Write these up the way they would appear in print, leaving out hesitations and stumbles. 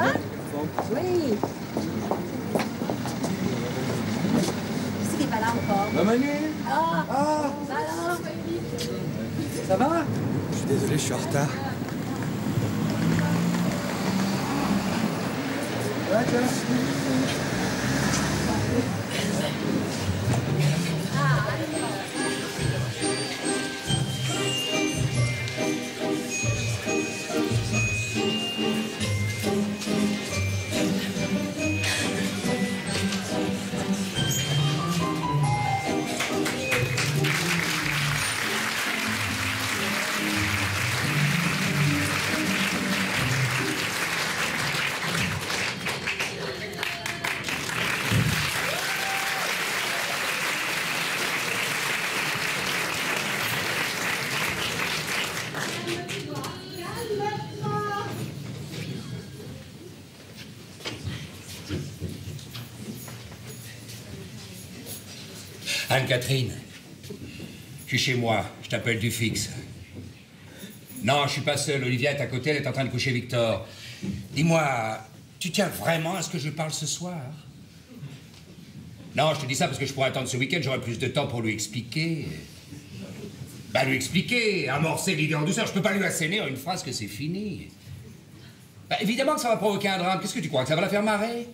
Hein? Oui. Qui n'est pas là encore? Bah, Manu. Ah. Ah. Ça alors? Ça va? Je suis désolé, je suis en retard. Ouais, tiens. Anne-Catherine, je suis chez moi, je t'appelle du fixe. Non, je suis pas seul, Olivia est à côté, elle est en train de coucher Victor. Dis-moi, tu tiens vraiment à ce que je parle ce soir? Non, je te dis ça parce que je pourrais attendre ce week-end, j'aurai plus de temps pour lui expliquer. Bah, lui expliquer, amorcer l'idée en douceur, je peux pas lui asséner en une phrase que c'est fini. Bah, évidemment que ça va provoquer un drame, qu'est-ce que tu crois, que ça va la faire marrer?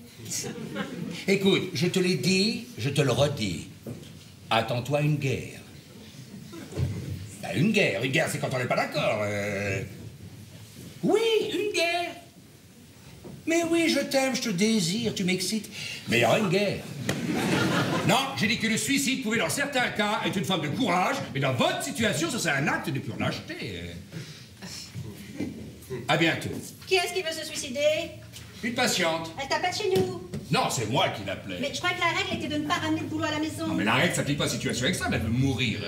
Écoute, je te l'ai dit, je te le redis. Attends-toi à une guerre. Bah, une guerre c'est quand on n'est pas d'accord. Oui, une guerre. Mais oui, je t'aime, je te désire, tu m'excites. Mais il y aura une guerre. Non, j'ai dit que le suicide pouvait dans certains cas être une forme de courage, mais dans votre situation, ça c'est un acte de pure lâcheté. À bientôt. Qui est-ce qui veut se suicider? Une patiente. Elle t'appelle chez nous. Non, c'est moi qui l'appelais. Mais je crois que la règle était de ne pas ramener le boulot à la maison. Non, mais la règle s'applique pas à situation extrême, elle veut mourir.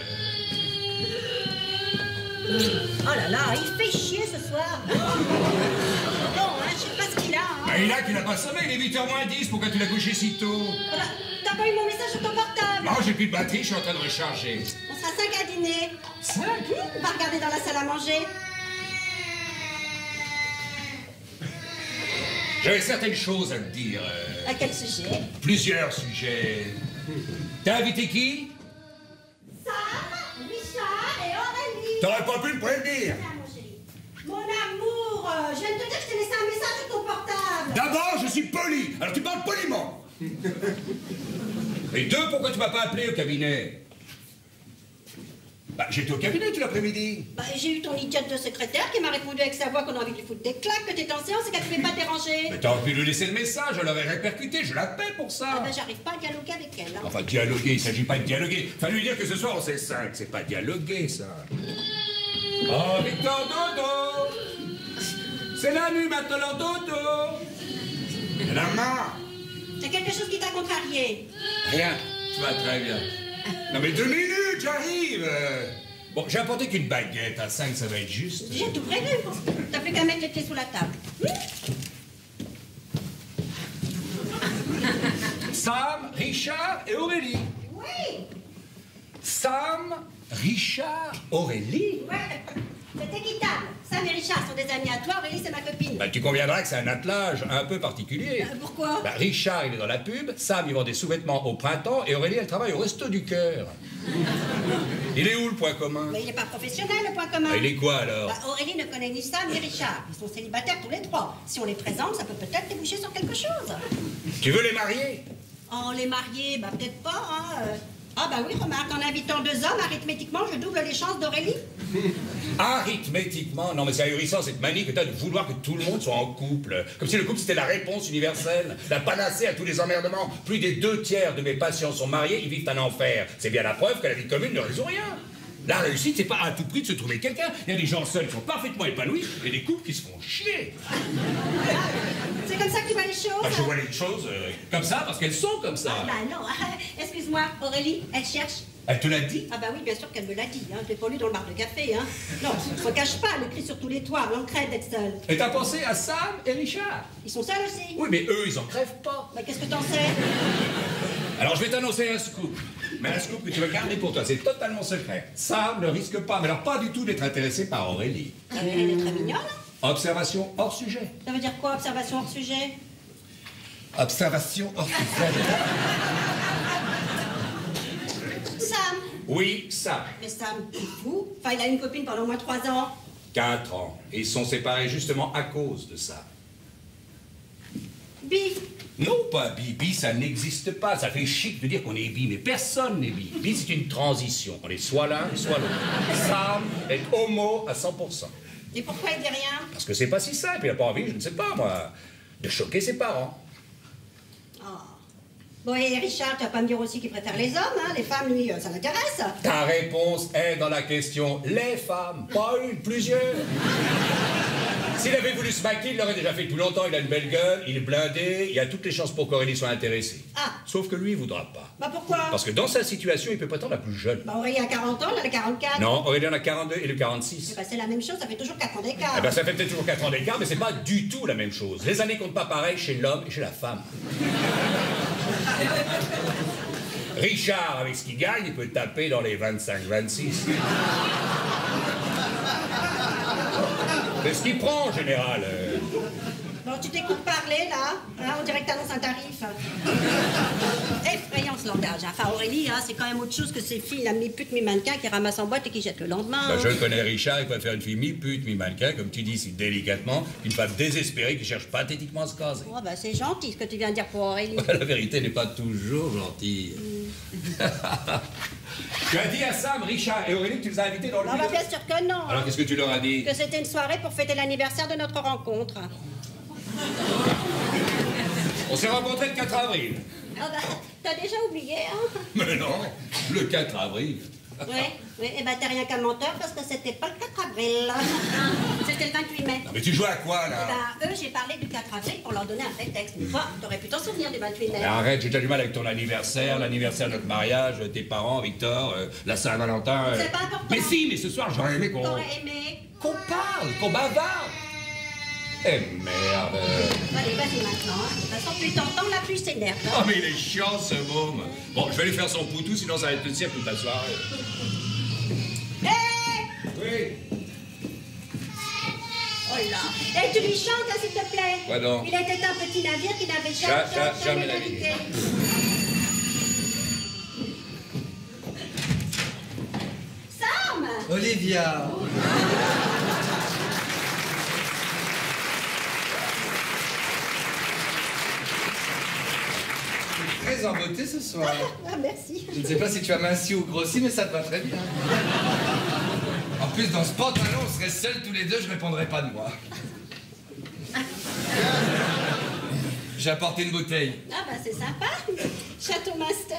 Oh là là, il fait chier ce soir. Bon, hein, je sais pas ce qu'il a. Hein. Ben, il a qu'il a pas sommeil, il est 8h moins 10, pourquoi tu l'as couché si tôt? Oh bah, t'as pas eu mon message sur ton portable? Non, j'ai plus de batterie, je suis en train de recharger. On sera 5 à dîner. 5? On va regarder dans la salle à manger. J'avais certaines choses à te dire. À quel sujet? Plusieurs sujets. T'as invité qui? Sam, Richard et Aurélie. T'aurais pas pu me prévenir. Mon chéri. Mon amour, je viens de te dire que je t'ai laissé un message sur ton portable. D'abord, je suis poli, alors tu parles poliment. Et deux, pourquoi tu m'as pas appelé au cabinet? Bah, j'étais au cabinet tout l'après-midi. Bah, j'ai eu ton idiote de secrétaire qui m'a répondu avec sa voix qu'on a envie de lui foutre des claques, que t'étais en séance et qu'elle ne pouvait pas déranger. Mais t'aurais pu lui laisser le message, je l'aurais répercuté, je l'appelle pour ça. Ah bah, j'arrive pas à dialoguer avec elle. Hein. Enfin, dialoguer, il s'agit pas de dialoguer. Fallait lui dire que ce soir on sait 5, c'est pas dialoguer ça. Oh, Victor Dodo! C'est la nuit maintenant, Dodo! Elle a marre! C'est quelque chose qui t'a contrarié. Rien, tu vas très bien. Non mais 2 minutes, j'arrive! Bon, j'ai apporté qu'une baguette, à 5 ça va être juste. J'ai tout prévu. T'as plus qu'à mettre les pieds sous la table. Sam, Richard et Aurélie. Oui. Sam, Richard, Aurélie? Ouais. C'est équitable. Sam et Richard sont des amis à toi, Aurélie c'est ma copine. Bah, tu conviendras que c'est un attelage un peu particulier. Pourquoi? Bah, Richard, il est dans la pub, Sam, il vend des sous-vêtements au printemps, et Aurélie, elle travaille au Resto du Cœur. Il est où, le point commun? Mais il n'est pas professionnel, le point commun. Bah, il est quoi, alors? Bah, Aurélie ne connaît ni Sam ni Richard. Ils sont célibataires tous les trois. Si on les présente, ça peut peut-être déboucher sur quelque chose. Tu veux les marier? Oh, les marier, bah peut-être pas, hein. Ah bah oui, remarque, en invitant 2 hommes, arithmétiquement, je double les chances d'Aurélie. Arithmétiquement? Non, mais c'est ahurissant, cette manie que t'as de vouloir que tout le monde soit en couple. Comme si le couple, c'était la réponse universelle, la panacée à tous les emmerdements. Plus des 2/3 de mes patients sont mariés, ils vivent un enfer. C'est bien la preuve que la vie commune ne résout rien. La réussite, c'est pas à tout prix de se trouver quelqu'un. Il y a des gens seuls qui sont parfaitement épanouis et des couples qui se font chier. C'est comme ça que tu vois les choses? Bah, je vois les choses comme ça parce qu'elles sont comme ça. Ah bah non, excuse-moi, Aurélie, elle cherche. Elle te l'a dit? Ah bah oui, bien sûr qu'elle me l'a dit, hein. Je l'ai pas lu dans le bar de café, hein. Non, ne se cache pas, elle écrit sur tous les toits, on crève d'être seule. Et t'as pensé à Sam et Richard? Ils sont seuls aussi. Oui, mais eux, ils en crèvent pas. Bah qu'est-ce que t'en sais? Alors, je vais t'annoncer un scoop. Mais un scoop que tu vas garder pour toi, c'est totalement secret. Sam ne risque pas, mais alors pas du tout d'être intéressé par Aurélie. Ah mais elle est très mignonne, hein. Observation hors sujet. Ça veut dire quoi, observation hors sujet? Observation hors sujet. Sam. Oui, ça. Mais Sam, t'es fou? Enfin, il a une copine pendant au moins 3 ans. 4 ans. Et ils sont séparés justement à cause de ça. Bi. Non, pas bi. Bi, ça n'existe pas. Ça fait chic de dire qu'on est bi, mais personne n'est bi. Bi, c'est une transition. On est soit l'un, soit l'autre. Sam est homo à 100%. Et pourquoi il dit rien? Parce que c'est pas si simple. Il n'a pas envie, je ne sais pas, moi, de choquer ses parents. Oh. Bon, et Richard, tu vas pas me dire aussi qu'il préfère les hommes, hein? Les femmes, lui, ça l'intéresse. Ta réponse est dans la question les femmes, pas une, plusieurs. S'il avait voulu se maquiller, il l'aurait déjà fait tout longtemps. Il a une belle gueule, il est blindé, il y a toutes les chances pour qu'Aurélie soit intéressée. Ah. Sauf que lui, il voudra pas. Bah pourquoi? Parce que dans sa situation, il peut prétendre la plus jeune. Bah Aurélie a 40 ans, elle a 44. Non, Aurélie en a 42 et le 46. Eh ben, c'est la même chose, ça fait toujours 4 ans d'écart. Eh ben, ça fait peut-être toujours 4 ans d'écart, mais c'est pas du tout la même chose. Les années comptent pas pareil chez l'homme et chez la femme. Richard, avec ce qu'il gagne, il peut taper dans les 25-26. C'est ce qu'il prend en général. Bon, tu t'écoutes parler, là, hein, on dirait que t'annonces un tarif. Effrayant ce langage. Enfin, Aurélie, hein, c'est quand même autre chose que ces filles, la mi-pute, mi-mannequin qui ramassent en boîte et qui jettent le lendemain. Ben, je connais Richard, il préfère une fille mi-pute, mi-mannequin, comme tu dis si délicatement, une femme désespérée qui cherche pathétiquement à se caser. Oh, bah c'est gentil ce que tu viens de dire pour Aurélie. La vérité n'est pas toujours gentille. Tu as dit à Sam, Richard et Aurélie que tu les as invités dans le Non, bah bien sûr que non. Alors qu'est-ce que tu leur as dit? Que c'était une soirée pour fêter l'anniversaire de notre rencontre. On s'est rencontrés le 4 avril. Ah bah, t'as déjà oublié, hein? Mais non, le 4 avril. Oui, et bah t'es rien qu'un menteur parce que c'était pas le 4 avril. C'était le 28 mai. Non mais tu joues à quoi là? Bah, eux, j'ai parlé du 4 avril pour leur donner un prétexte. Mais toi, t'aurais pu t'en souvenir du 28 mai. Mais arrête, j'ai déjà du mal avec ton anniversaire, l'anniversaire de notre mariage, tes parents, Victor, la Saint-Valentin. C'est pas important. Mais si, mais ce soir j'aurais aimé qu'on... T'aurais aimé. Qu'on parle, qu'on bavarde. Eh merde. Allez, vas-y maintenant. Hein. De toute façon, plus t'entends, la plus s'énerve. Hein. Oh mais il est chiant ce môme. Bon, je vais lui faire son poutou, sinon ça va être le cirque toute la soirée. Hé Oui. Oh là. Et tu lui chantes, là, s'il te plaît. Quoi donc? Il était un petit navire qui n'avait Jamais jamais navigué. navigué. Sam! Olivia. Très en beauté ce soir. Ah, merci. Je ne sais pas si tu as minci ou grossi, mais ça te va très bien. En plus, dans ce pantalon, on serait seuls tous les deux, je répondrais pas de moi. J'ai apporté une bouteille. Ah bah c'est sympa. Château Master.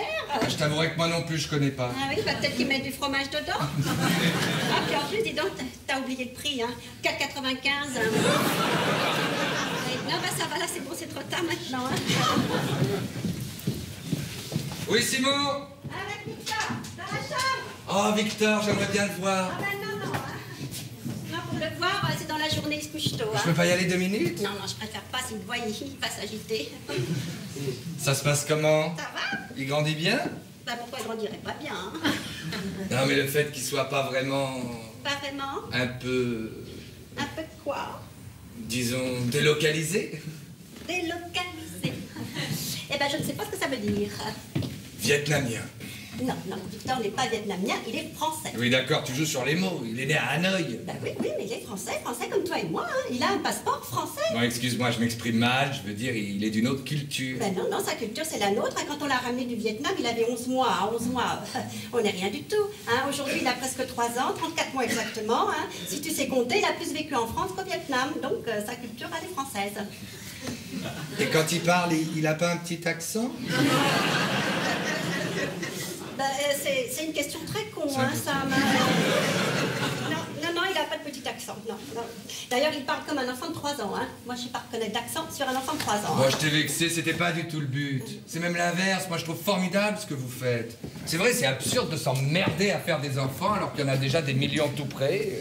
Je t'avouerai que moi non plus, je connais pas. Ah oui, bah peut-être qu'ils mettent du fromage dedans. Ah puis en plus, dis donc, t'as oublié le prix, hein. 4,95. Non bah ça va, là c'est bon, c'est trop tard maintenant. Hein. Oui, Simon? Avec Victor, dans la chambre. Oh, Victor, j'aimerais bien le voir. Ah bah non, non. Hein. Non, pour le voir, c'est dans la journée, il se couche tôt. Hein. Je peux pas y aller 2 minutes? Non, non, je préfère pas, s'il me voit, il va s'agiter. Ça se passe comment? Ça va? Il grandit bien? Bah pourquoi il grandirait pas bien, hein? Non, mais le fait qu'il soit pas vraiment... Pas vraiment? un peu... Un peu de quoi? disons, délocalisé? Délocalisé. Eh ben, je ne sais pas ce que ça veut dire. Vietnamien. Non, non, Victor n'est pas vietnamien, il est français. Oui, d'accord, tu joues sur les mots. Il est né à Hanoï. Ben oui, oui, mais il est français, français comme toi et moi. Hein. Il a un passeport français. Bon, excuse-moi, je m'exprime mal. Je veux dire, il est d'une autre culture. Ben non, non, sa culture, c'est la nôtre. Hein. Quand on l'a ramené du Vietnam, il avait 11 mois. Hein. 11 mois, on n'est rien du tout. Hein. Aujourd'hui, il a presque 3 ans, 34 mois exactement. Hein. Si tu sais compter, il a plus vécu en France qu'au Vietnam. Donc, sa culture, elle est française. Et quand il parle, il a pas un petit accent? Ben, c'est une question très con, hein, Sam. Non, il n'a pas de petit accent. Non, non. D'ailleurs, il parle comme un enfant de 3 ans. Hein. Moi, je ne sais pas reconnaître d'accent sur un enfant de 3 ans. Moi, je t'ai vexé, c'était pas du tout le but. C'est même l'inverse. Moi, je trouve formidable ce que vous faites. C'est vrai, c'est absurde de s'emmerder à faire des enfants alors qu'il y en a déjà des millions tout près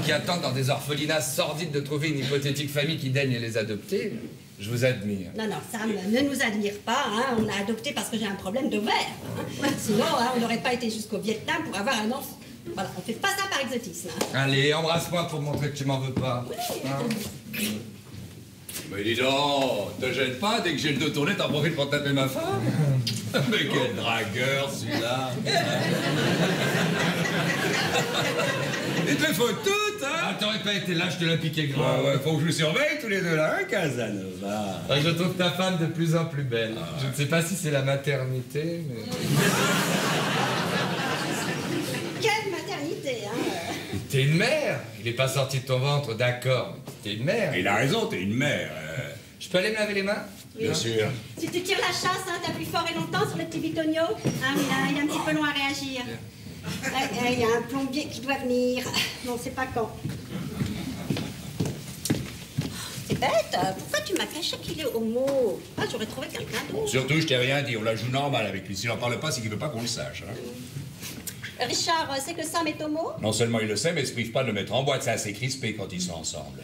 qui attendent dans des orphelinats sordides de trouver une hypothétique famille qui daigne les adopter. Je vous admire. Non, non, Sam, ne nous admire pas. Hein. On a adopté parce que j'ai un problème d'ovaire. Hein. Sinon, hein, on n'aurait pas été jusqu'au Vietnam pour avoir un enfant. Voilà, on fait pas ça par exotisme. Allez, embrasse-moi pour montrer que tu m'en veux pas. Hein? Mais dis donc, te gêne pas, dès que j'ai le dos tourné, t'en profites pour taper ma femme? Mais quel dragueur, celui-là. Il te faut tout, hein? Ah, t'aurais pas été là, je te l'ai piqué grave. Ouais, faut que je vous surveille tous les deux là, hein, Casanova? Ah, je trouve ta femme de plus en plus belle. Je ne sais pas si c'est la maternité, mais... Quelle maternité, hein. T'es une mère. Il est pas sorti de ton ventre, d'accord. Mais t'es une mère. Il a raison, t'es une mère. Je peux aller me laver les mains? Bien sûr. Si tu tires la chasse, hein, t'appuies fort et longtemps sur le petit bitonio. Hein, il est un petit peu long à réagir. Il y a un plombier qui doit venir. Non, c'est pas quand. C'est bête. Pourquoi tu m'as caché qu'il est homo? Ah, j'aurais trouvé quelqu'un d'autre. Surtout, je t'ai rien dit, on la joue normal avec lui. S'il en parle pas, c'est qu'il veut pas qu'on le sache. Hein. Richard, c'est que Sam est homo? Non seulement il le sait, mais il se prive pas de le mettre en boîte. C'est assez crispé quand ils sont ensemble.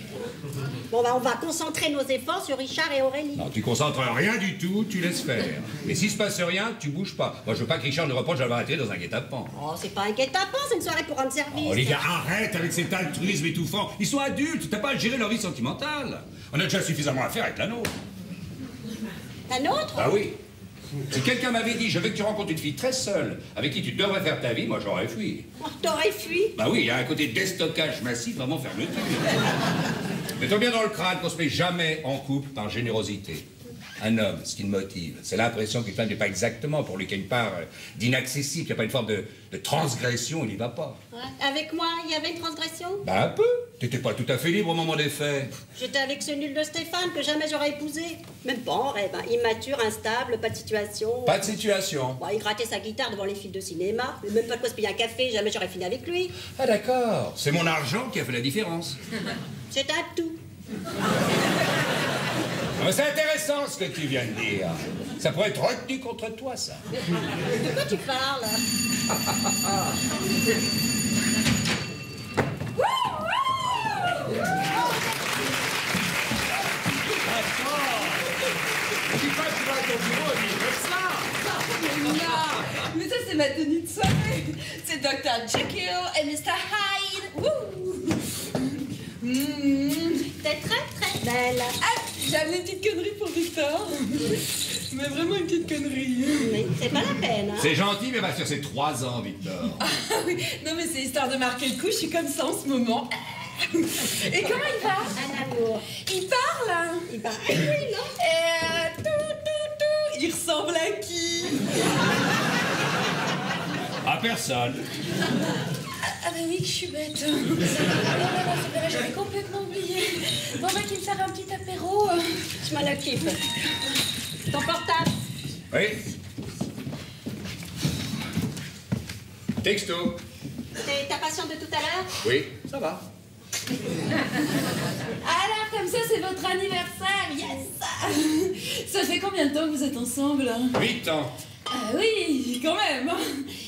Bon, bah, on va concentrer nos efforts sur Richard et Aurélie. Non, tu concentres rien du tout, tu laisses faire. Et s'il se passe rien, tu bouges pas. Moi, je veux pas que Richard nous reproche d'avoir été dans un guet-apens. Oh, c'est pas un guet-apens, c'est une soirée pour rendre service. Oh, les gars, arrête avec cet altruisme étouffant. Ils sont adultes, t'as pas à gérer leur vie sentimentale. On a déjà suffisamment à faire avec la nôtre. La nôtre? Ah oui. Si quelqu'un m'avait dit, je veux que tu rencontres une fille très seule, avec qui tu devrais faire ta vie, moi j'aurais fui. Oh, t'aurais fui? Bah oui, il y a un côté déstockage massif, vraiment fermeture. Mets-toi bien dans le crâne qu'on se met jamais en couple par générosité. Un homme, ce qui le motive, c'est l'impression qu'une femme n'est pas exactement pour lui qu'il y a une part d'inaccessible, qu'il n'y a pas une forme de transgression, il n'y va pas. Ouais. Avec moi, il y avait une transgression? Bah un peu. T'étais pas tout à fait libre au moment des faits. J'étais avec ce nul de Stéphane que jamais j'aurais épousé. Même pas en rêve, hein. Immature, instable, pas de situation. Pas de situation. Bon, il grattait sa guitare devant les films de cinéma. Mais même pas de quoi se payer un café, jamais j'aurais fini avec lui. Ah d'accord. C'est mon argent qui a fait la différence. C'est un tout. Ah, c'est intéressant ce que tu viens de dire. Ça pourrait être retenu contre toi, ça. De quoi tu parles? Mais ça, c'est ma tenue de soirée. C'est Dr. Jekyll et Mr. Hyde. T'es très très belle. Ah, j'ai amené une petite connerie pour Victor. Mais vraiment une petite connerie. Mais c'est pas la peine, hein. C'est gentil, mais va sur ses 3 ans, Victor. Ah oui, non mais c'est histoire de marquer le coup, je suis comme ça en ce moment. Et comment il va? Un amour. Il parle? Il va. Oui, non? Il ressemble à qui? À personne. Ah bah oui, que je suis bête. Non, c'est pas vrai, j'avais complètement oublié. Bon, on va qu'il me faire un petit apéro. Je m'en occupe. Ton portable. Oui. Texto. C'est ta patiente de tout à l'heure? Oui, ça va. Alors, comme ça, c'est votre anniversaire, yes! Ça fait combien de temps que vous êtes ensemble? 8 ans. Ah oui, quand même.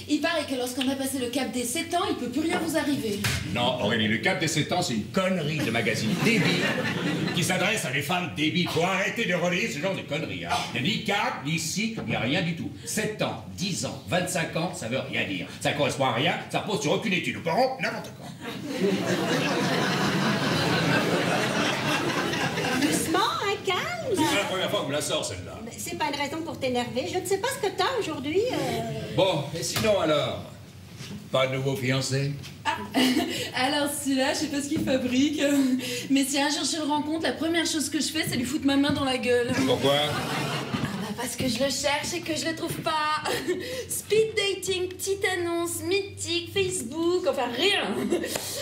Il paraît que lorsqu'on a passé le cap des 7 ans, il peut plus rien vous arriver. Non, Aurélie, le cap des 7 ans, c'est une connerie de magazine débile qui s'adresse à des femmes débiles. Faut arrêter de relayer ce genre de conneries. Hein. Il n'y a ni cap, ni cycle, il n'y a rien du tout. 7 ans, 10 ans, 25 ans, ça veut rien dire. Ça correspond à rien, ça repose sur aucune étude. Nous parlons n'importe quoi. Doucement, hein, calme. C'est la première fois qu'on me la sort, celle-là. Mais c'est pas une raison pour t'énerver. Je ne sais pas ce que t'as aujourd'hui. Bon, et sinon alors? Pas de nouveau fiancé? Ah, alors celui-là, je sais pas ce qu'il fabrique, mais si un jour je le rencontre, la première chose que je fais, c'est lui foutre ma main dans la gueule. Pourquoi? Parce que je le cherche et que je le trouve pas. Speed dating, petite annonce, mythique, Facebook, enfin rien.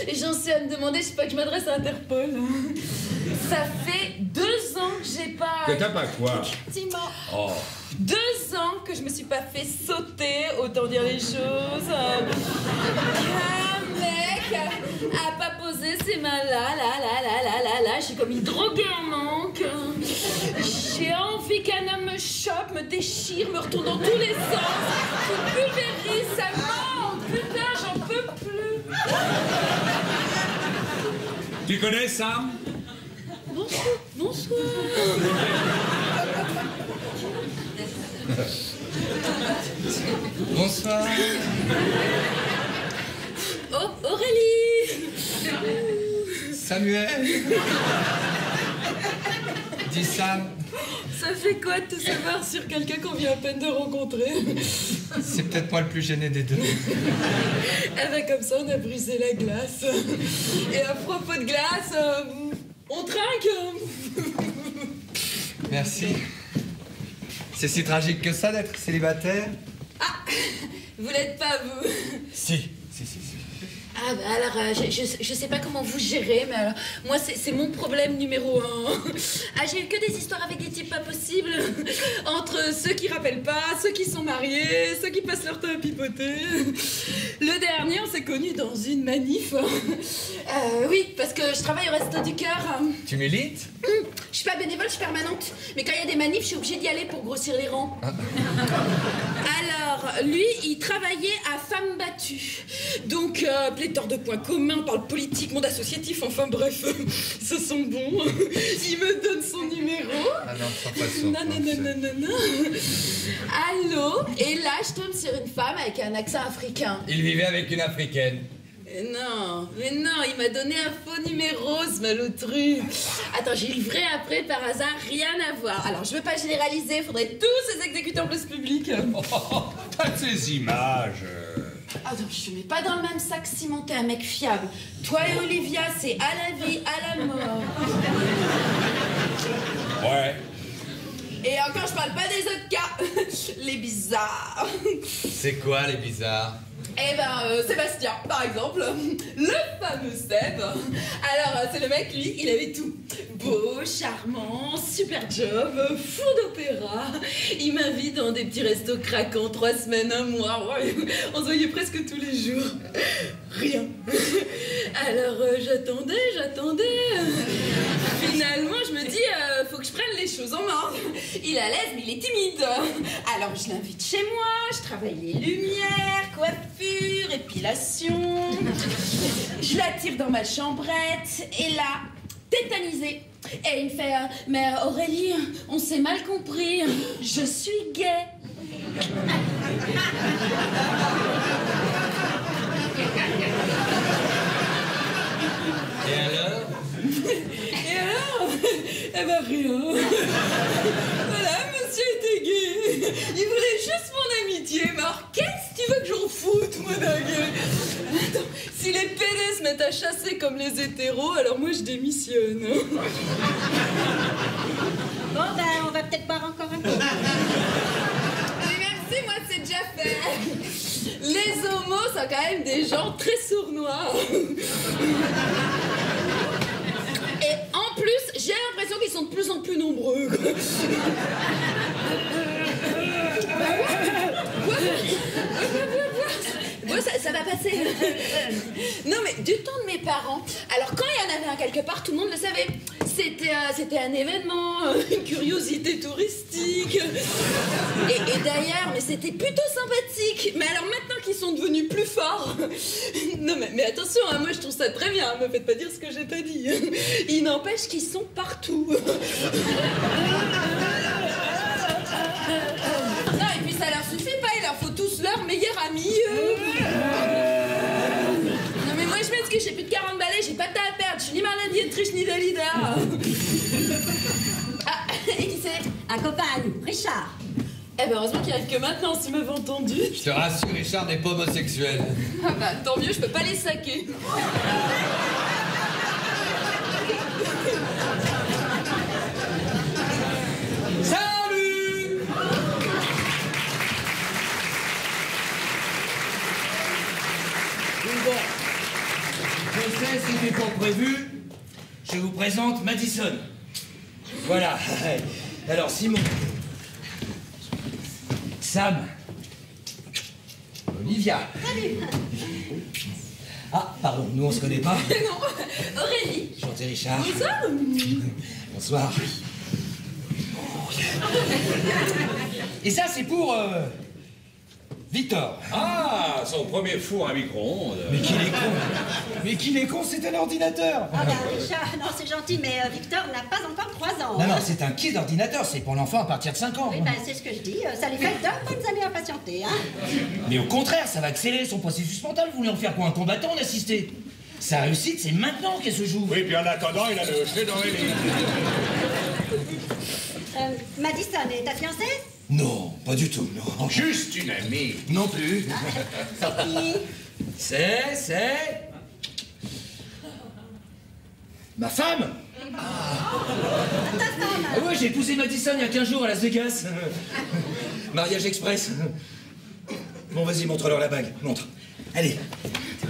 Et j'en suis à me demander, je sais pas, que je m'adresse à Interpol. Ça fait 2 ans que j'ai pas... Que t'as pas quoi? Effectivement. Oh. 2 ans que je me suis pas fait sauter, autant dire les choses. Qu'un mec a pas posé ses mains là, je suis comme une droguée en manque. J'ai envie qu'un homme me chope, me déchire, me retourne dans tous les sens, me pulvérise, ça manque. Putain, j'en peux plus. Tu connais Sam? Bonsoir. Bonsoir. Bonsoir. Samuel. Dis Sam. Ça fait quoi de tout savoir sur quelqu'un qu'on vient à peine de rencontrer? C'est peut-être moi le plus gêné des deux. Eh ben comme ça, on a brisé la glace. Et à propos de glace, on trinque. Merci. C'est si tragique que ça d'être célibataire? Ah, vous l'êtes pas, vous? Si. Ah bah alors, je sais pas comment vous gérez, mais alors, moi c'est mon problème numéro 1. Ah, j'ai eu que des histoires avec des types pas possibles. Entre ceux qui rappellent pas, ceux qui sont mariés, ceux qui passent leur temps à pipoter. Le dernier, on s'est connus dans une manif. Oui, parce que je travaille au Resto du Cœur. Tu milites? Je suis pas bénévole, je suis permanente. Mais quand il y a des manifs, je suis obligée d'y aller pour grossir les rangs. Alors, lui, il travaillait à Femmes Battues. Donc, pléthore de points communs, on parle politique, monde associatif, enfin bref, ce sont bons. Il me donne son numéro. Ah non, sans façon. Non. Allô? Et là, je tombe sur une femme avec un accent africain. Il vivait avec une africaine. Mais non, il m'a donné un faux numéro, ce malotru. Attends, j'ai eu le vrai après, par hasard, rien à voir. Alors, je veux pas généraliser, faudrait tous ces exécuter en place publique. T'as ces images. Attends, je te mets pas dans le même sac cimenté un mec fiable. Toi et Olivia, c'est à la vie, à la mort. Ouais. Et encore, je parle pas des autres cas. Les bizarres. C'est quoi les bizarres? Eh ben, Sébastien, par exemple, le fameux Seb. Alors, c'est le mec, lui, il avait tout. Beau, charmant, super job, fou d'opéra. Il m'invite dans des petits restos craquants, 3 semaines, 1 mois. Ouais, on se voyait presque tous les jours. Rien. Alors, j'attendais. Finalement, je me dis, faut que je prenne les choses en main. Il est à l'aise, mais il est timide. Alors, je l'invite chez moi, je travaille les lumières, coiffure, épilation. Je l'attire dans ma chambrette, et là, tétanisé. Et il me fait, mais Aurélie, on s'est mal compris, je suis gay. Et alors? Eh ben rien. Voilà, monsieur était gay. Il voulait juste mon amitié. Mais alors, qu'est-ce que tu veux que j'en foute, moi, d'un gay? Attends, si les pédés se mettent à chasser comme les hétéros, alors moi, je démissionne. Bon, ben, on va peut-être boire encore un peu. Mais merci, moi, c'est déjà fait. Les homos sont quand même des gens très sournois. Et en plus, j'ai l'impression qu'ils sont de plus en plus nombreux. Bon, ça va passer. Non, mais du temps de mes parents, alors quand il y en avait un quelque part, tout le monde le savait. C'était un événement, une curiosité touristique. Et d'ailleurs, mais c'était plutôt sympathique. Mais alors maintenant qu'ils sont devenus plus forts... Non, mais attention, hein, moi je trouve ça très bien. Me faites pas dire ce que j'ai pas dit. Il n'empêche qu'ils sont partout. Non, et puis ça leur suffit pas, il leur faut tous leur meilleur ami. Non, mais moi je m'excuse, j'ai plus de 40 balais, j'ai pas de temps à perdre. Je suis ni Marlène Dietrich ni Dalida. Ah, et qui c'est? Un copain à nous, Richard. Eh ben heureusement qu'il arrive que maintenant, s'il m'avait entendu. Je te rassure, Richard n'est pas homosexuel. Ah bah tant mieux, je peux pas les saquer. Salut! Bon, je sais, c'était pas prévu. Je vous présente Madison. Voilà. Alors, Simon. Sam. Olivia. Salut. Ah, pardon, nous on se connaît pas. Non, Aurélie. Chanté Richard. Bonsoir. Bonsoir. Et ça, c'est pour Victor. Ah, son premier four à micro-ondes. Mais qu'il est con. Mais qu'il est con, c'est un ordinateur. Ah ben Richard, non c'est gentil, mais Victor n'a pas encore 3 ans. Non, c'est un kit d'ordinateur, c'est pour l'enfant à partir de 5 ans. Oui, ben c'est ce que je dis, ça lui fait de bonnes années à patienter, hein. Mais au contraire, ça va accélérer son processus mental. Vous voulez en faire quoi, un combattant, en assisté? Sa réussite, c'est maintenant qu'elle se joue. Oui, puis en attendant, il a le chez d'Aurélie. Madison est ta fiancée? Non, pas du tout, non. Juste une amie. Non plus. C'est qui? C'est... ma femme. Ta femme? Ah ouais, j'ai épousé Madison il y a 15 jours à Las Vegas. Mariage express. Bon, vas-y, montre-leur la bague. Montre. Allez.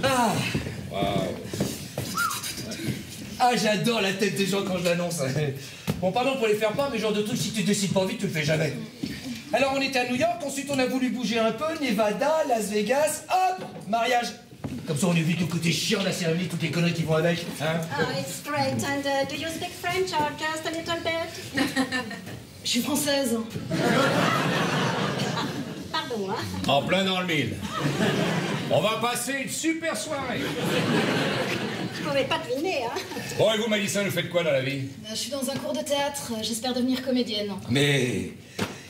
Ah. Ah, j'adore la tête des gens quand je l'annonce. Bon, pardon pour les faire peur, mais genre de truc, si tu décides pas vite, tu le fais jamais. Alors, on était à New York, ensuite on a voulu bouger un peu, Nevada, Las Vegas, hop, mariage. Comme ça, on évite le côté chiant de la cérémonie, toutes les conneries qui vont avec. Hein? Oh, it's great. And do you speak French or just a little bit? Je suis française. Pardon, hein? En plein dans le mille. On va passer une super soirée. Je pouvais pas deviner, hein? Bon, et vous, Madison, vous faites quoi dans la vie? Je suis dans un cours de théâtre. J'espère devenir comédienne. Mais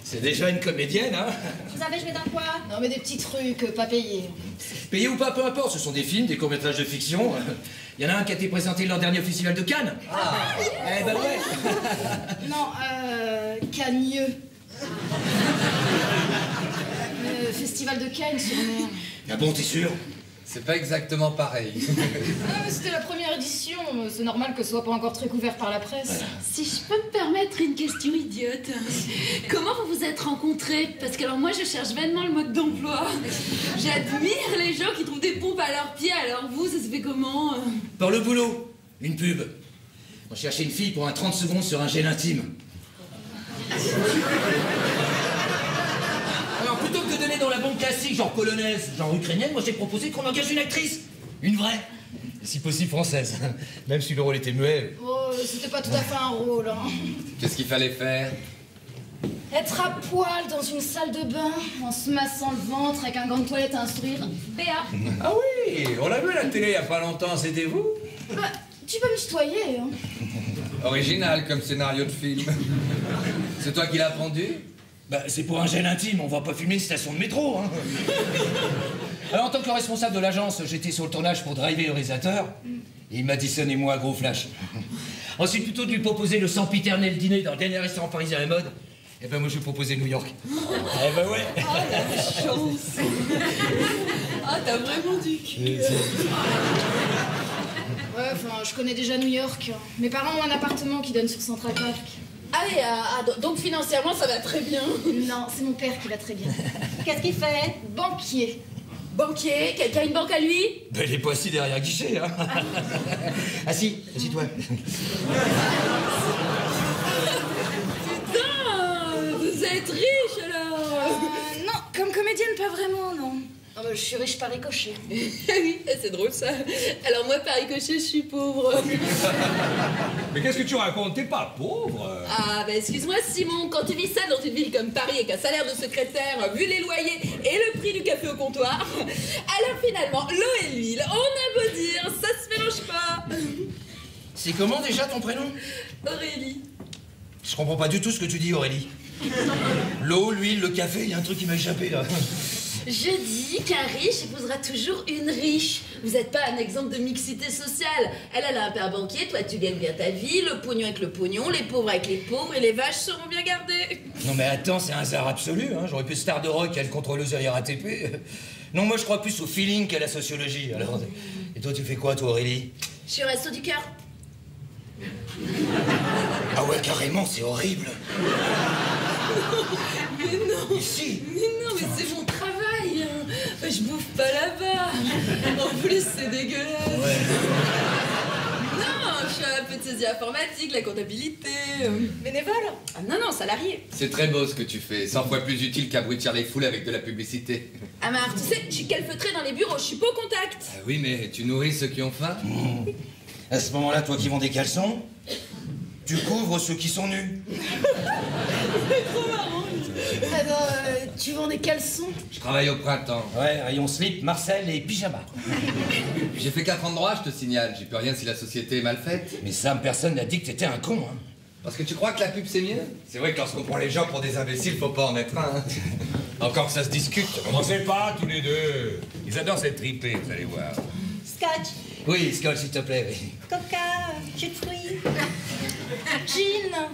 c'est déjà une comédienne, hein? Vous avez joué dans quoi? Non, mais des petits trucs, pas payés. Payé ou pas, peu importe, ce sont des films, des courts-métrages de fiction. Il y en a un qui a été présenté lors du dernier festival de Cannes. Ah, eh ben ouais. Non, Cagneux. Le festival de Cannes-sur-Mer. Ah bon, t'es sûr? C'est pas exactement pareil. Ah, mais c'était la première édition. C'est normal que ce soit pas encore très couvert par la presse. Si je peux me permettre une question idiote, comment vous vous êtes rencontrés? Parce que alors moi je cherche vainement le mode d'emploi. J'admire les gens qui trouvent des pompes à leurs pieds, alors vous, ça se fait comment? Par le boulot, une pub. On cherchait une fille pour un 30 secondes sur un gel intime. Alors plutôt que de donner dans la bombe classique, genre polonaise, genre ukrainienne, moi j'ai proposé qu'on engage une actrice. Une vraie. Et si possible française. Même si le rôle était muet. Oh, c'était pas tout à fait un rôle, hein. Qu'est-ce qu'il fallait faire? Être à poil dans une salle de bain, en se massant le ventre avec un gant de toilette et un sourire. Béa. Ah oui, on l'a vu à la télé il y a pas longtemps, c'était vous? Bah, tu peux me tutoyer, hein. Original comme scénario de film. C'est toi qui l'as pondu? Bah c'est pour un gel intime, on va pas filmer une station de métro, hein. Alors en tant que responsable de l'agence, j'étais sur le tournage pour driver le réalisateur. Et Madison et moi, gros flash. Ensuite, plutôt de lui proposer le sempiternel dîner dans le dernier restaurant parisien à la mode, eh ben moi je lui proposais New York. Eh ben ouais. Oh la chance. Ah, t'as vraiment du cul. Ouais, enfin, je connais déjà New York. Mes parents ont un appartement qui donne sur Central Park. Allez, donc financièrement ça va très bien. Non, c'est mon père qui va très bien. Qu'est-ce qu'il fait? Banquier. Banquier, quelqu'un a une banque à lui? Ben il est pas assis derrière un guichet, hein. Assis, assis-toi. Putain, vous êtes riche alors? Non, comme comédienne, pas vraiment, non. Oh, bah, je suis riche par ricochet. Oui, c'est drôle ça. Alors moi, par ricochet, je suis pauvre. Mais qu'est-ce que tu racontes? T'es pas pauvre. Ah, bah excuse-moi Simon, quand tu vis ça dans une ville comme Paris avec un salaire de secrétaire, vu les loyers et le prix du café au comptoir, alors finalement, l'eau et l'huile, on a beau dire, ça se mélange pas. C'est comment déjà ton prénom? Aurélie. Je comprends pas du tout ce que tu dis, Aurélie. L'eau, l'huile, le café, il y a un truc qui m'a échappé là. Je dis qu'un riche épousera toujours une riche. Vous n'êtes pas un exemple de mixité sociale. Elle a un père banquier, toi tu gagnes bien ta vie, le pognon avec le pognon, les pauvres avec les pauvres et les vaches seront bien gardées. Non mais attends, c'est un hasard absolu, hein. J'aurais pu star de rock, elle contrôleuse à RATP. Non, moi je crois plus au feeling qu'à la sociologie. Alors, et toi tu fais quoi toi, Aurélie? Je suis au resto du cœur. Ah ouais, carrément, c'est horrible. Mais non. Ici? Mais non, mais c'est mon travail. Hein. Je bouffe pas là-bas. En plus, c'est dégueulasse. Ouais. Non, je suis un peu de saisie informatique, la comptabilité. Bénévole? Ah non, non, salarié. C'est très beau ce que tu fais, 100 fois plus utile qu'abrutir les foules avec de la publicité. Amar, tu sais, je suis calfeutrée dans les bureaux, je suis pas au contact. Ah oui, mais tu nourris ceux qui ont faim? À ce moment-là, toi qui vends des caleçons, tu couvres ceux qui sont nus. Alors, tu vends des caleçons? Je travaille au printemps. Ouais, rayon slip, Marcel et pyjama. J'ai fait 4 ans de droit, je te signale. J'y peux rien si la société est mal faite. Mais Sam, personne n'a dit que t'étais un con, hein. Parce que tu crois que la pub c'est mieux? C'est vrai que lorsqu'on prend les gens pour des imbéciles, faut pas en être un. Hein. Encore que ça se discute. Commencez pas tous les deux. Ils adorent cette tripée, vous allez voir. Scotch, Oui, Skull, s'il te plaît, oui. Coca, jus de fruits. Jean.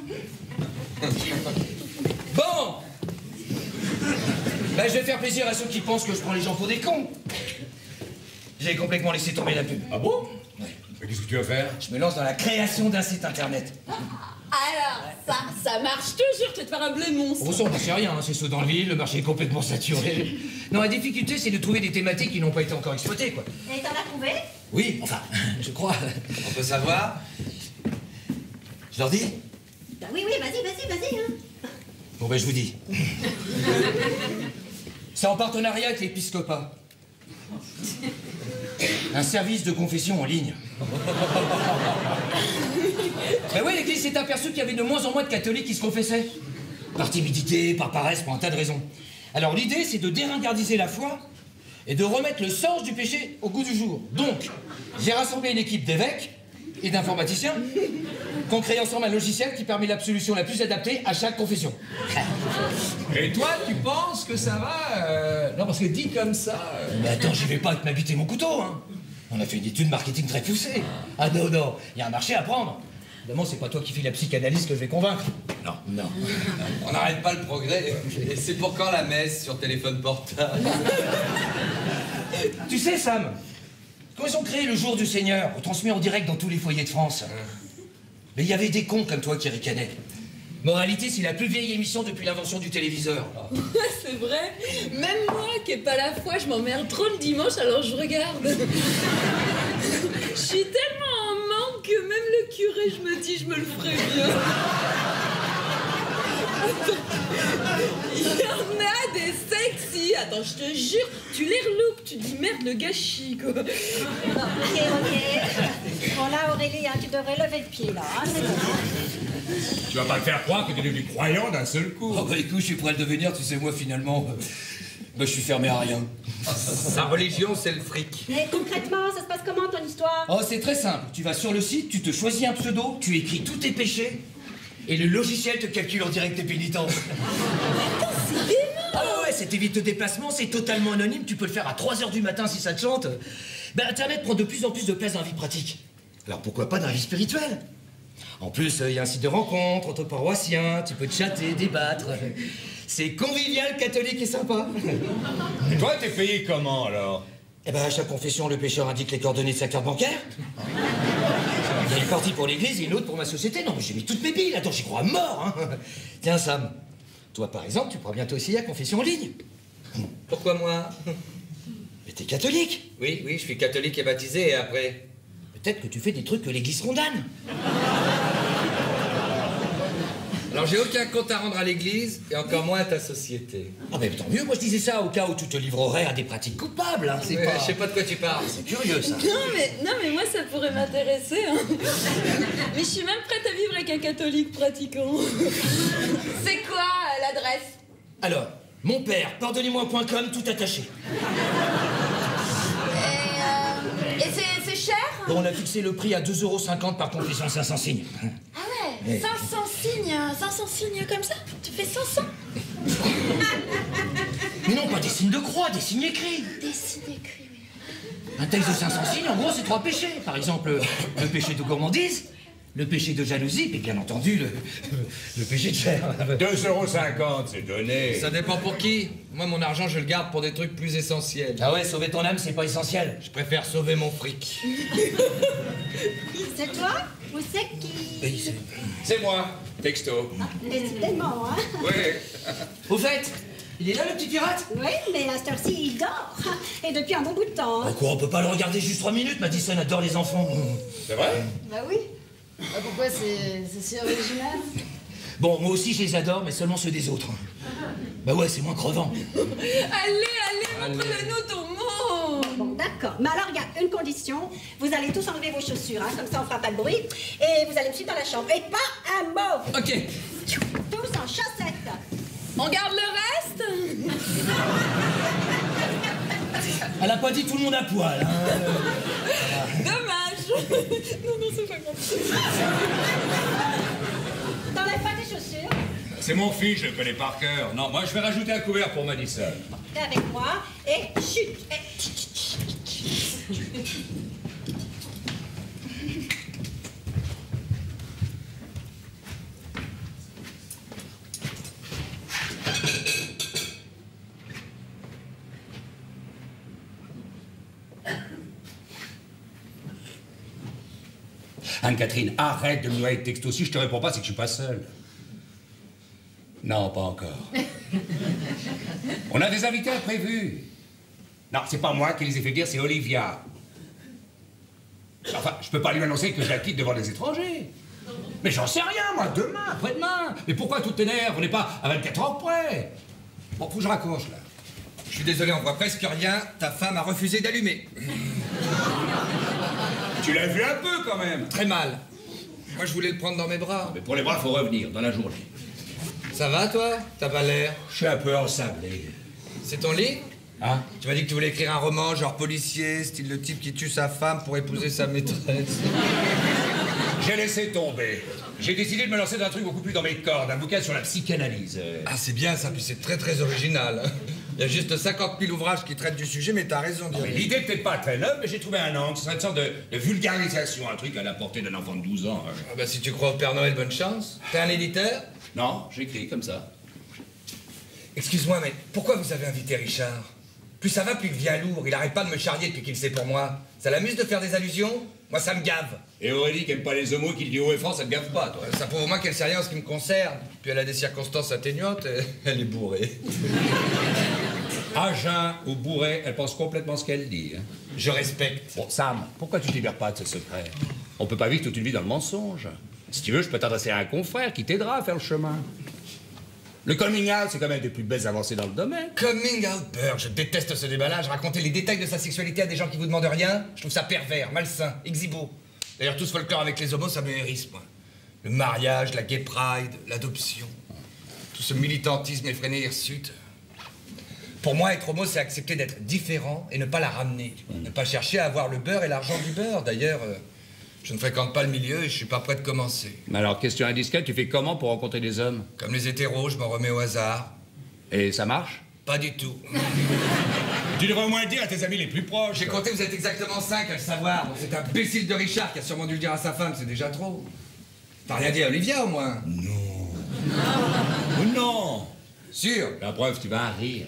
Bon. Ben, je vais faire plaisir à ceux qui pensent que je prends les gens pour des cons. J'ai complètement laissé tomber la pub. Ah bon? Ouais. Mais qu'est-ce que tu vas faire? Je me lance dans la création d'un site internet. Alors, ça marche toujours, tu vas te faire un blé monstre. Bon, ça, on n'en sait rien, hein. C'est ceux dans le ville, le marché est complètement saturé. Non, la difficulté, c'est de trouver des thématiques qui n'ont pas été encore exploitées, quoi. Et t'en as trouvé? Oui, enfin, je crois. On peut savoir? Je leur dis? Bah oui, vas-y, hein. Bon, ben, je vous dis. C'est en partenariat avec l'Épiscopat. Un service de confession en ligne. Ben oui, l'Église s'est aperçue qu'il y avait de moins en moins de catholiques qui se confessaient. Par timidité, par paresse, pour un tas de raisons. Alors l'idée, c'est de déringardiser la foi et de remettre le sens du péché au goût du jour. Donc, j'ai rassemblé une équipe d'évêques et d'informaticiens qui ont créé ensemble un logiciel qui permet l'absolution la plus adaptée à chaque confession. Et toi, tu penses que ça va Non, parce que dit comme ça... Mais attends, j'y vais pas avec ma bite et mon couteau, hein. On a fait une étude marketing très poussée. Ah non, il y a un marché à prendre. Évidemment, c'est pas toi qui fais la psychanalyse que je vais convaincre. Non. On n'arrête pas le progrès. Et c'est pour quand la messe sur téléphone portable? Tu sais, Sam, quand ils ont créé le jour du Seigneur, retransmis en direct dans tous les foyers de France, mais il y avait des cons comme toi qui ricanaient. Moralité, c'est la plus vieille émission depuis l'invention du téléviseur. C'est vrai. Même moi, qui n'ai pas la foi, je m'emmerde trop le dimanche, alors je regarde. Je suis tellement en manque que même le curé, je me dis, je me le ferais bien. Il y en a des sexy. Attends, je te jure, tu les reloupes, tu dis merde, le gâchis, quoi. Ok. Bon, là, Aurélie, hein, tu devrais lever le pied, là. Hein, c'est bon. Tu vas pas me faire croire que t'es devenu croyant d'un seul coup. Oh bah écoute, je suis prêt à le devenir, tu sais, moi finalement, je suis fermé à rien. Sa religion, c'est le fric. Mais concrètement, ça se passe comment, ton histoire? Oh, c'est très simple. Tu vas sur le site, tu te choisis un pseudo, tu écris tous tes péchés, et le logiciel te calcule en direct tes pénitences. Ah ouais, ça t'évite le déplacement, c'est totalement anonyme, tu peux le faire à 3h du matin si ça te chante. Ben, Internet prend de plus en plus de place dans la vie pratique. Alors pourquoi pas dans la vie spirituelle? En plus, il y a un site de rencontre entre paroissiens, tu peux chatter, débattre. C'est convivial, catholique et sympa. Et toi, t'es payé comment, alors? Eh ben, à chaque confession, le pécheur indique les coordonnées de sa carte bancaire. Il y a une partie pour l'église et une autre pour ma société. Non, mais j'ai mis toutes mes billes là-dedans, j'y crois à mort, hein. Tiens, Sam, toi, par exemple, tu pourras bientôt essayer la confession en ligne. Pourquoi moi? Mais t'es catholique. Oui, je suis catholique et baptisé, et après? Peut-être que tu fais des trucs que l'église condamne. Alors j'ai aucun compte à rendre à l'église, et encore moins à ta société. Ah mais tant mieux, moi je disais ça au cas où tu te livrerais à des pratiques coupables, hein. C'est Ouais, pas... Je sais pas de quoi tu parles. C'est curieux, ça. Non, mais moi, ça pourrait m'intéresser. Hein. Mais je suis même prête à vivre avec un catholique pratiquant. C'est quoi l'adresse? Alors, mon père, pardonnez-moi.com, tout attaché. Et c'est cher? Bon, on a fixé le prix à 2,50 € par confession, 500 signes. Ah ouais, 500 signes comme ça? Tu fais 500? Mais non, pas des signes de croix, des signes écrits. Des signes écrits, oui. Un texte de 500 signes, en gros, c'est 3 péchés. Par exemple, le péché de gourmandise, le péché de jalousie, et bien entendu, le péché de chair. 2,50 €, c'est donné. Ça dépend pour qui. Moi, mon argent, je le garde pour des trucs plus essentiels. Ah ouais, sauver ton âme, c'est pas essentiel. Je préfère sauver mon fric. C'est toi? Ou c'est qui? Oui, c'est... C'est moi, texto. Décidément, hein? Oui. Au fait, il est là, le petit pirate? Oui, mais à cette heure-ci, il dort. Et depuis un bon bout de temps. Ah quoi, on peut pas le regarder juste 3 minutes? Madison adore les enfants. C'est vrai? Bah oui. Pourquoi c'est si original? Bon, moi aussi, je les adore, mais seulement ceux des autres. Bah ouais, c'est moins crevant. Allez, montre-le-nous ton monde. Bon, d'accord. Mais alors, il y a une condition. Vous allez tous enlever vos chaussures, hein, comme ça on fera pas de bruit. Et vous allez me suivre dans la chambre. Et pas un mot. Ok. Tous en chaussettes. On garde le reste? Elle a pas dit tout le monde à poil, hein. Dommage. Non, c'est pas grave. T'enlèves pas tes chaussures. C'est mon fils, je le connais par cœur. Non, moi je vais rajouter un couvert pour Madison. T'es avec moi. Et chut. Et... Anne-Catherine, arrête de me noyer de texto. Si je te réponds pas, c'est que je suis pas seul. Non, pas encore. On a des invités imprévus. Non, c'est pas moi qui les ai fait dire, c'est Olivia. Enfin, je peux pas lui annoncer que je la quitte devant les étrangers. Mais j'en sais rien, moi, demain, après-demain. Mais pourquoi tout t'énerve? On n'est pas à 24 heures près. Bon, faut que je raccroche, là. Je suis désolé, on voit presque rien. Ta femme a refusé d'allumer. Tu l'as vu un peu, quand même. Très mal. Moi, je voulais le prendre dans mes bras. Mais pour les bras, faut revenir, dans la journée. Ça va, toi? T'as pas l'air. Je suis un peu ensablé. C'est ton lit? Hein? Tu m'as dit que tu voulais écrire un roman, genre policier, style le type qui tue sa femme pour épouser sa maîtresse. J'ai laissé tomber. J'ai décidé de me lancer dans un truc beaucoup plus dans mes cordes, un bouquin sur la psychanalyse. Ah, c'est bien ça, puis c'est très très original. Il y a juste 50 000 ouvrages qui traitent du sujet, mais t'as raison. L'idée est peut-être pas très neuve, mais j'ai trouvé un angle. Ce serait une sorte de vulgarisation, un truc à la portée d'un enfant de 12 ans. Ah bah si tu crois au Père Noël, bonne chance. T'es un éditeur? Non, j'écris comme ça. Excuse-moi, mais pourquoi vous avez invité Richard? Plus ça va, plus il devient lourd. Il arrête pas de me charrier depuis qu'il sait pour moi. Ça l'amuse de faire des allusions? Moi, ça me gave. Et Aurélie qui aime pas les homos, qui le dit haut et fort, ça te gave pas, toi. Ça prouve au moins qu'elle sait rien en ce qui me concerne. Puis elle a des circonstances atténuantes, et elle est bourrée. À jeun ou bourré, elle pense complètement ce qu'elle dit. Hein. Je respecte. Bon, Sam, pourquoi tu te libères pas de ce secret? On peut pas vivre toute une vie dans le mensonge. Si tu veux, je peux t'adresser à un confrère qui t'aidera à faire le chemin. Le coming out, c'est quand même des plus belles avancées dans le domaine. Coming out, peur. Je déteste ce déballage. Raconter les détails de sa sexualité à des gens qui vous demandent rien, je trouve ça pervers, malsain, exhibo. D'ailleurs, tout ce folklore avec les homos, ça me hérisse, moi. Le mariage, la gay pride, l'adoption. Tout ce militantisme effréné et hirsute. Pour moi, être homo, c'est accepter d'être différent et ne pas la ramener. Ne pas chercher à avoir le beurre et l'argent du beurre. D'ailleurs, je ne fréquente pas le milieu et je suis pas prêt de commencer. Mais alors, question indiscrète, tu fais comment pour rencontrer des hommes? Comme les hétéros, je m'en remets au hasard. Et ça marche? Pas du tout. Tu devrais au moins le dire à tes amis les plus proches. J'ai compté, vous êtes exactement 5 à le savoir. Donc cet imbécile de Richard qui a sûrement dû le dire à sa femme, c'est déjà trop. T'as rien dit à Olivia, au moins? Non. Oh non. Sûr? La preuve, tu vas rire.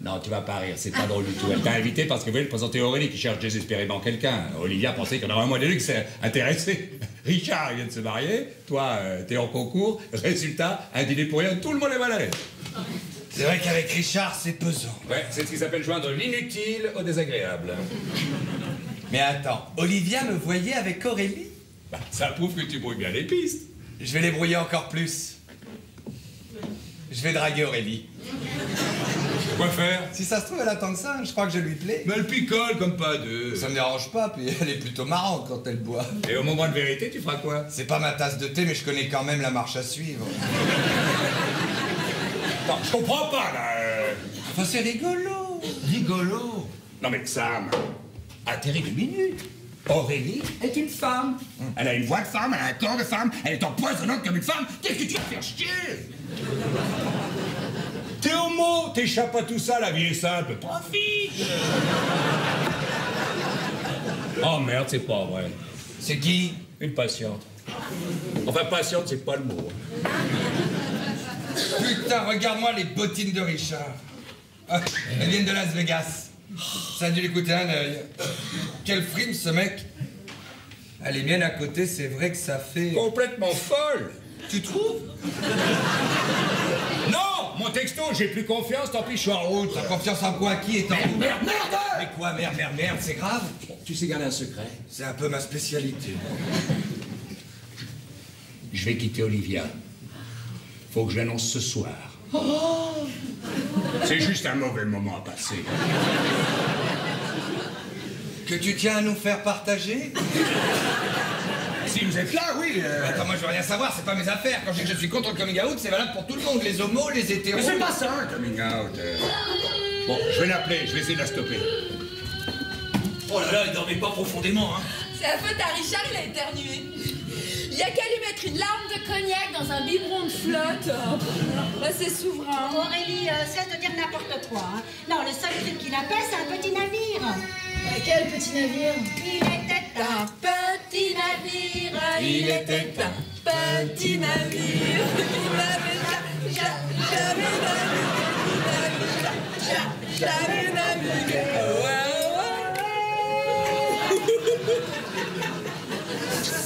Non, tu vas pas rire, c'est pas drôle du tout. Elle t'a invité parce qu'elle voulait te présenter Aurélie qui cherche désespérément quelqu'un. Olivia pensait qu'il y en aurait un mois de luxe intéressé. Richard vient de se marier, toi, t'es en concours. Résultat, un dîner pour rien, tout le monde est mal à l'aise. C'est vrai qu'avec Richard, c'est pesant. Ouais, c'est ce qui s'appelle joindre l'inutile au désagréable. Mais attends, Olivia me voyait avec Aurélie? Bah, ça prouve que tu brouilles bien les pistes. Je vais les brouiller encore plus. Je vais draguer Aurélie. Quoi faire? Si ça se trouve, elle attend que ça, je crois que je lui plais. Mais elle picole comme pas deux. Ça me dérange pas, puis elle est plutôt marrante quand elle boit. Et au moment de vérité, tu feras quoi? C'est pas ma tasse de thé, mais je connais quand même la marche à suivre. Non, je comprends pas, là. Enfin, c'est rigolo. Rigolo. Non, mais Sam, atterris 2 minutes. Aurélie est une femme. Elle a une voix de femme, elle a un corps de femme, elle est empoisonnante comme une femme. Qu'est-ce que tu vas faire chier? T'es homo, t'échappes à tout ça, la vie est simple. Profite. Oh merde, c'est pas vrai. C'est qui? Une patiente. Enfin, patiente, c'est pas le mot. Putain, regarde-moi les bottines de Richard. Ah, elles viennent de Las Vegas. Ça a dû lui coûter un œil. Quel frime, ce mec. Ah, les miennes à côté, c'est vrai que ça fait... Complètement folle. Tu trouves? Non, mon texto, j'ai plus confiance, tant pis, je suis en route. T'as confiance en quoi? Qui est en route? Merde. Mais quoi, merde, c'est grave? Tu sais garder un secret? C'est un peu ma spécialité. Je vais quitter Olivia. Faut que je l'annonce ce soir. C'est juste un mauvais moment à passer. Que tu tiens à nous faire partager? Si vous êtes là, oui. Attends, moi je veux rien savoir, c'est pas mes affaires. Quand je dis que je suis contre le coming out, c'est valable pour tout le monde, les homos, les hétéros. Mais c'est pas ça, un coming out. Bon, je vais l'appeler, je vais essayer de la stopper. Oh là là, il dormait pas profondément, hein. C'est la faute à Richard, il a éternué. Il y a qu'à lui mettre une larme de cognac dans un biberon de flotte. Là, c'est souverain. Aurélie, cesse de dire n'importe quoi. Hein. Non, le seul truc qu'il appelle, c'est un petit navire. Quel petit navire? Il était un petit navire, il était un petit navire. J'avais navigué.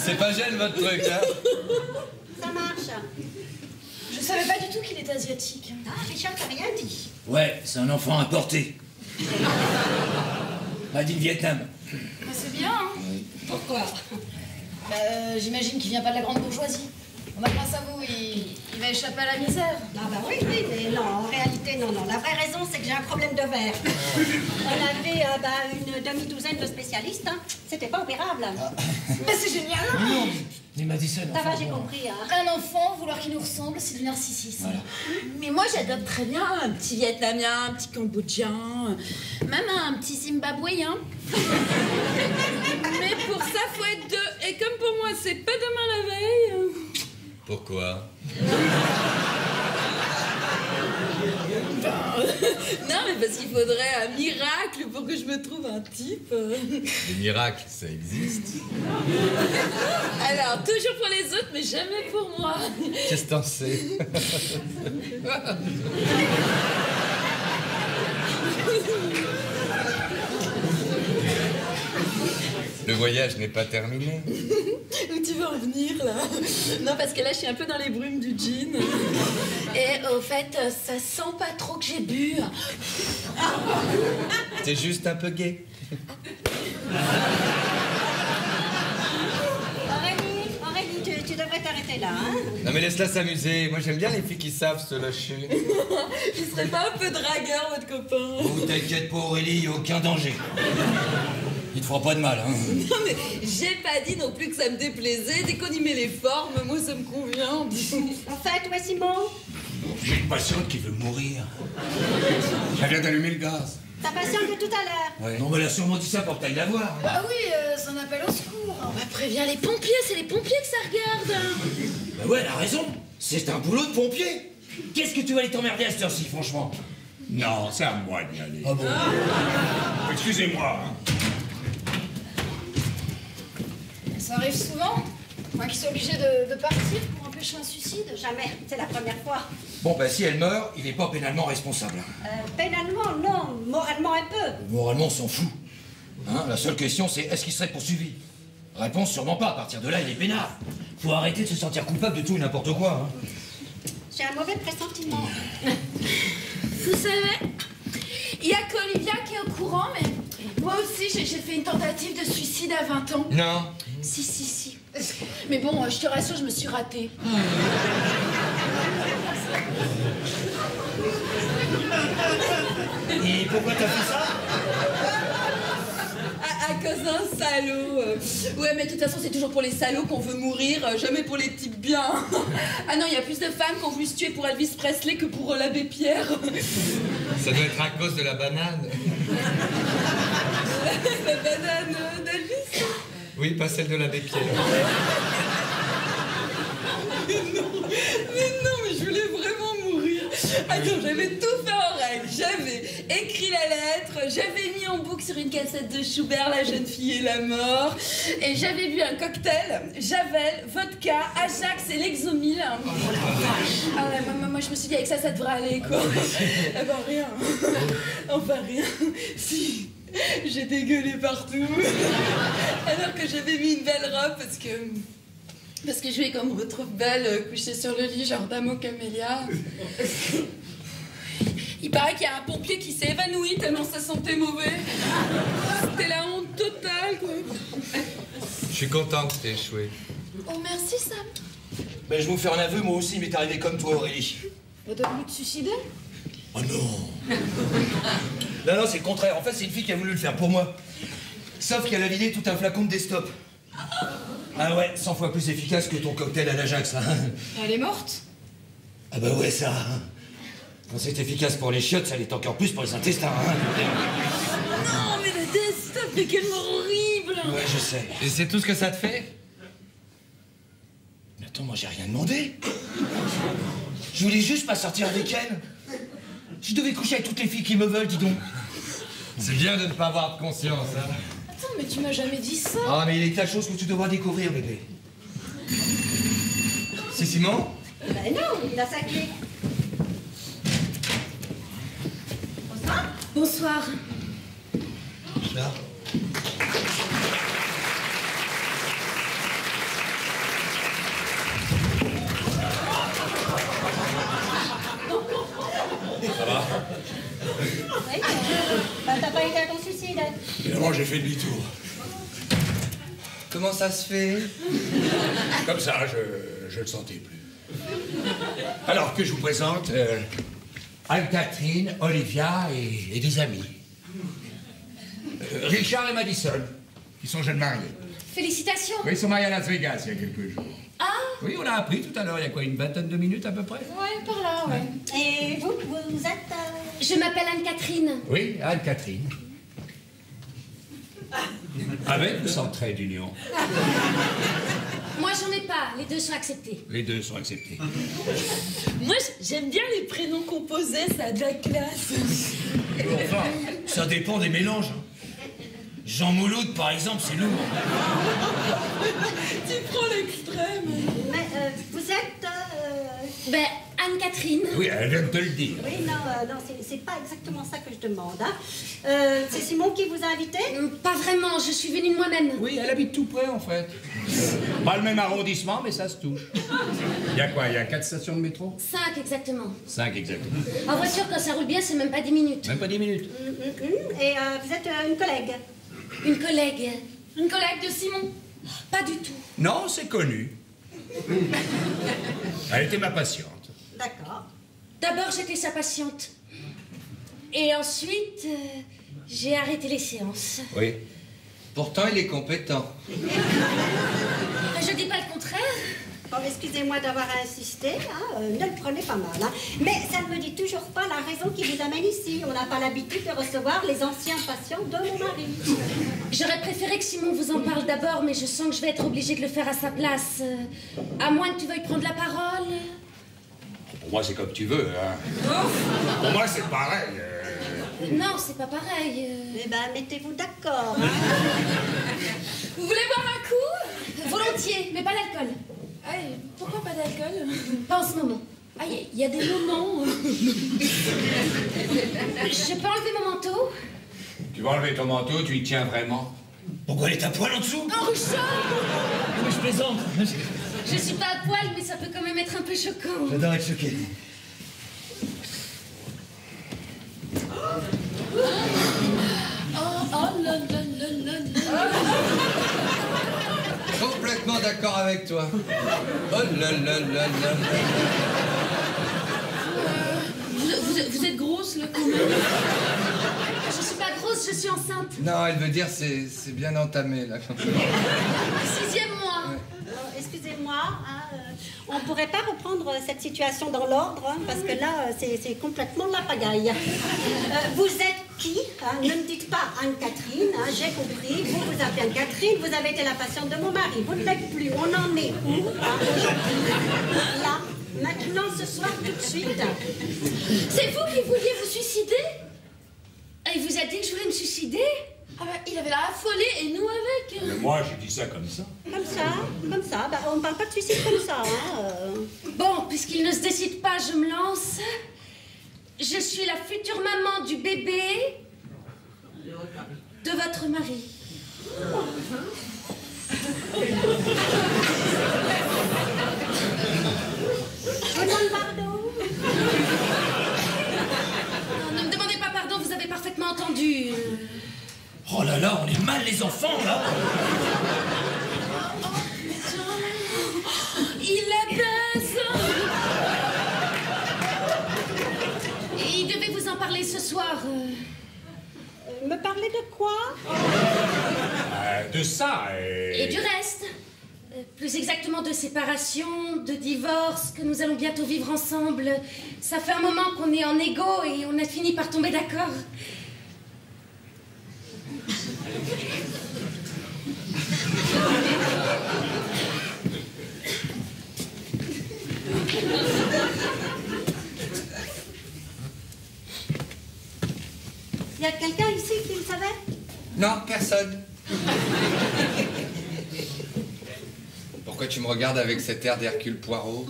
C'est pas gêne votre truc, hein? Ça marche. Je savais pas du tout qu'il était asiatique. Ah, Richard t'a rien dit. Ouais, c'est un enfant importé. Made in Vietnam. Bah, c'est bien, hein. Pourquoi? J'imagine qu'il vient pas de la grande bourgeoisie. On a grâce à vous, il va échapper à la misère. Ah bah oui, mais non, en réalité, non. La vraie raison, c'est que j'ai un problème de verre. On avait une demi-douzaine de spécialistes, hein. C'était pas opérable. Mais c'est génial, hein. Non, mais Madison, Ça va, enfin, j'ai bon. compris, hein. Un enfant, vouloir qu'il nous ressemble, c'est du narcissisme. Voilà. Mais moi, j'adopte très bien un petit Vietnamien, un petit Cambodgien, même un petit Zimbabwéen. Mais pour ça, faut être deux. Et comme pour moi, c'est pas demain la veille. Pourquoi? Non, mais parce qu'il faudrait un miracle pour que je me trouve un type. Les miracles, ça existe. Alors, toujours pour les autres, mais jamais pour moi. Qu'est-ce que t'en sais? Le voyage n'est pas terminé. Où tu veux en venir, là? Non, parce que là, je suis un peu dans les brumes du gin. Et au fait, ça sent pas trop que j'ai bu. T'es juste un peu gay. Aurélie, tu devrais t'arrêter là, hein. Non mais laisse-la s'amuser. Moi j'aime bien les filles qui savent se lâcher. Il serait pas un peu dragueur, votre copain? Oh, t'inquiète pas, Aurélie, y a aucun danger. Il te fera pas de mal, hein. Non, mais j'ai pas dit non plus que ça me déplaisait. Dès qu'on y met les formes, moi, ça me convient. En fait, ouais, Simon, J'ai une patiente qui veut mourir. Elle vient d'allumer le gaz. ta patiente de tout à l'heure. Ouais. Non, mais elle a sûrement dit ça pour que t'ailles la voir. Bah oui, c'est un appel au secours. Bah, préviens les pompiers, c'est les pompiers que ça regarde. Bah ouais, elle a raison. C'est un boulot de pompier. Qu'est-ce que tu vas aller t'emmerder à cette heure-ci, franchement? Non, c'est à moi d'y aller. Ah bon? Excusez-moi. Hein. Ça arrive souvent, moi qui suis obligée de partir pour empêcher un suicide. Jamais, c'est la première fois. Bon, bah si elle meurt, il est pas pénalement responsable. Pénalement, non. Moralement, un peu. Moralement, on s'en fout. Hein, la seule question, c'est est-ce qu'il serait poursuivi? Réponse, sûrement pas. À partir de là, il est peinard. Faut arrêter de se sentir coupable de tout et n'importe quoi. Hein. J'ai un mauvais pressentiment. Vous savez, il y a qu'Olivia qui est au courant, mais moi aussi, j'ai fait une tentative de suicide à 20 ans. Non. Si. Mais bon, je te rassure, je me suis ratée. Et pourquoi t'as fait ça? À cause d'un salaud. Ouais, mais de toute façon, c'est toujours pour les salauds qu'on veut mourir, jamais pour les types bien. Ah non, il y a plus de femmes qui ont voulu se tuer pour Elvis Presley que pour l'abbé Pierre. Ça doit être à cause de la banane. La banane d'Elvis. Oui, pas celle de l'abbé Pierre. Mais non, mais je voulais vraiment mourir. Attends, j'avais tout fait en règle. J'avais écrit la lettre, j'avais mis en boucle sur une cassette de Schubert La jeune fille et la mort, et j'avais bu un cocktail, Javel, vodka, Ajax et Lexomil. Ah ouais, moi je me suis dit avec ça devrait aller, quoi. Eh ben rien. Enfin rien. Si. J'ai dégueulé partout. Alors que j'avais mis une belle robe parce que je voulais qu'on me retrouve belle, couchée sur le lit, genre dame aux camélias. Il paraît qu'il y a un pompier qui s'est évanoui tellement ça sentait mauvais. C'était la honte totale, quoi. Je suis content que t'aies échoué. Oh, merci, Sam. Ben, je vais vous faire un aveu, moi aussi, il m'est arrivé comme toi, Aurélie. T'as voulu te suicider? Oh non. Non, c'est le contraire. En fait, c'est une fille qui a voulu le faire pour moi. Sauf qu'elle a vidé tout un flacon de Destop. Ah ouais, 100 fois plus efficace que ton cocktail à l'Ajax, hein. Elle est morte? Ah bah ouais, ça. Quand c'est efficace pour les chiottes, ça l'est encore plus pour les intestins, hein. Non, mais le Destop, mais quelle mort horrible. Ouais, je sais. Et c'est tout ce que ça te fait? Mais attends, moi j'ai rien demandé. Je voulais juste pas sortir avec elle. Je devais coucher avec toutes les filles qui me veulent, dis donc. C'est bien de ne pas avoir de conscience, hein. Attends, mais tu m'as jamais dit ça. Ah, mais il y a tas de choses que tu devras découvrir, bébé. C'est Simon? Ben non, il a sa clé. Bonsoir. Là. Oui, t'as pas été à ton suicide. Finalement, j'ai fait demi-tour. Comment ça se fait? Comme ça, je le sentais plus. Alors que je vous présente Anne-Catherine, Olivia et des amis. Richard et Madison, qui sont jeunes mariés. Félicitations. Oui, ils sont mariés à Las Vegas il y a quelques jours. Ah. Oui, on l'a appris tout à l'heure, il y a quoi, une vingtaine de minutes à peu près? Ouais, par là, ouais. Et vous êtes... Je m'appelle Anne-Catherine. Oui, Anne-Catherine. Avec ou sans trait d'union? Moi, j'en ai pas. Les deux sont acceptés. Les deux sont acceptés. Moi, j'aime bien les prénoms composés, ça a de la classe. Enfin, ça dépend des mélanges. Jean Mouloud, par exemple, c'est lourd. Tu prends l'extrême. Mais vous êtes... Ben, Anne-Catherine. Oui, elle vient de te le dire. Oui, non, c'est pas exactement ça que je demande. Hein. C'est Simon qui vous a invité? Pas vraiment, je suis venue de moi-même. Oui, elle habite tout près, en fait. Pas le même arrondissement, mais ça se touche. Il y a quoi? Il y a 4 stations de métro? 5 exactement. 5 exactement. En voiture, quand ça roule bien, c'est même pas 10 minutes. Même pas 10 minutes. Et vous êtes une collègue? Une collègue. Une collègue de Simon? Pas du tout. Non, c'est connu. Elle était ma patiente. D'accord. D'abord, j'étais sa patiente. Et ensuite, j'ai arrêté les séances. Oui. Pourtant, il est compétent. Je dis pas le contraire. Bon, excusez-moi d'avoir insisté, hein, ne le prenez pas mal. Hein. Mais ça ne me dit toujours pas la raison qui vous amène ici. On n'a pas l'habitude de recevoir les anciens patients de mon mari. J'aurais préféré que Simon vous en parle d'abord, mais je sens que je vais être obligée de le faire à sa place. À moins que tu veuilles prendre la parole. Pour moi, c'est comme tu veux. Hein. Pour moi, c'est pareil. Non, c'est pas pareil. Eh ben, mettez-vous d'accord. Hein. Vous voulez boire un coup? Volontiers, mais pas d'alcool. Ah, pourquoi pas d'alcool? Pas en ce moment. Ah, il y a des moments. Je peux enlever mon manteau? Tu vas enlever ton manteau, tu y tiens vraiment? Pourquoi elle est à poil en dessous? Oh, Richard! Mais je plaisante. Je suis pas à poil, mais ça peut quand même être un peu choquant. J'adore être choqué. Oh là là là là là. Complètement d'accord avec toi. Oh là là là là. Vous êtes grosse, là, quand même. Je suis pas grosse, je suis enceinte. Non, elle veut dire c'est bien entamé, là. 6e mois. Excusez-moi, hein, on pourrait pas reprendre cette situation dans l'ordre, hein, parce que là, c'est complètement la pagaille. Vous êtes qui hein? Ne me dites pas Anne-Catherine, hein, j'ai compris. Vous vous appelez Anne-Catherine, vous avez été la patiente de mon mari. Vous ne l'êtes plus. On en est où hein, aujourd'hui? Là, maintenant, ce soir, tout de suite. C'est vous qui vouliez vous suicider? Il vous a dit que je voulais me suicider? Ah bah, il avait l'air affolé et nous avec. Mais moi, j'ai dit ça comme ça. Comme ça. Bah, on ne parle pas de suicide comme ça. Hein, Bon, puisqu'il ne se décide pas, je me lance. Je suis la future maman du bébé de votre mari. Je vous demande pardon. Non, ne me demandez pas pardon, vous avez parfaitement entendu. Oh là là, on est mal les enfants, là. Il la baise. Et il devait vous en parler ce soir. Me parler de quoi? De ça Et du reste. Plus exactement de séparation, de divorce, que nous allons bientôt vivre ensemble. Ça fait un moment qu'on est en égo et on a fini par tomber d'accord. Il y a quelqu'un ici qui le savait? Non, personne. Pourquoi tu me regardes avec cet air d'Hercule Poirot?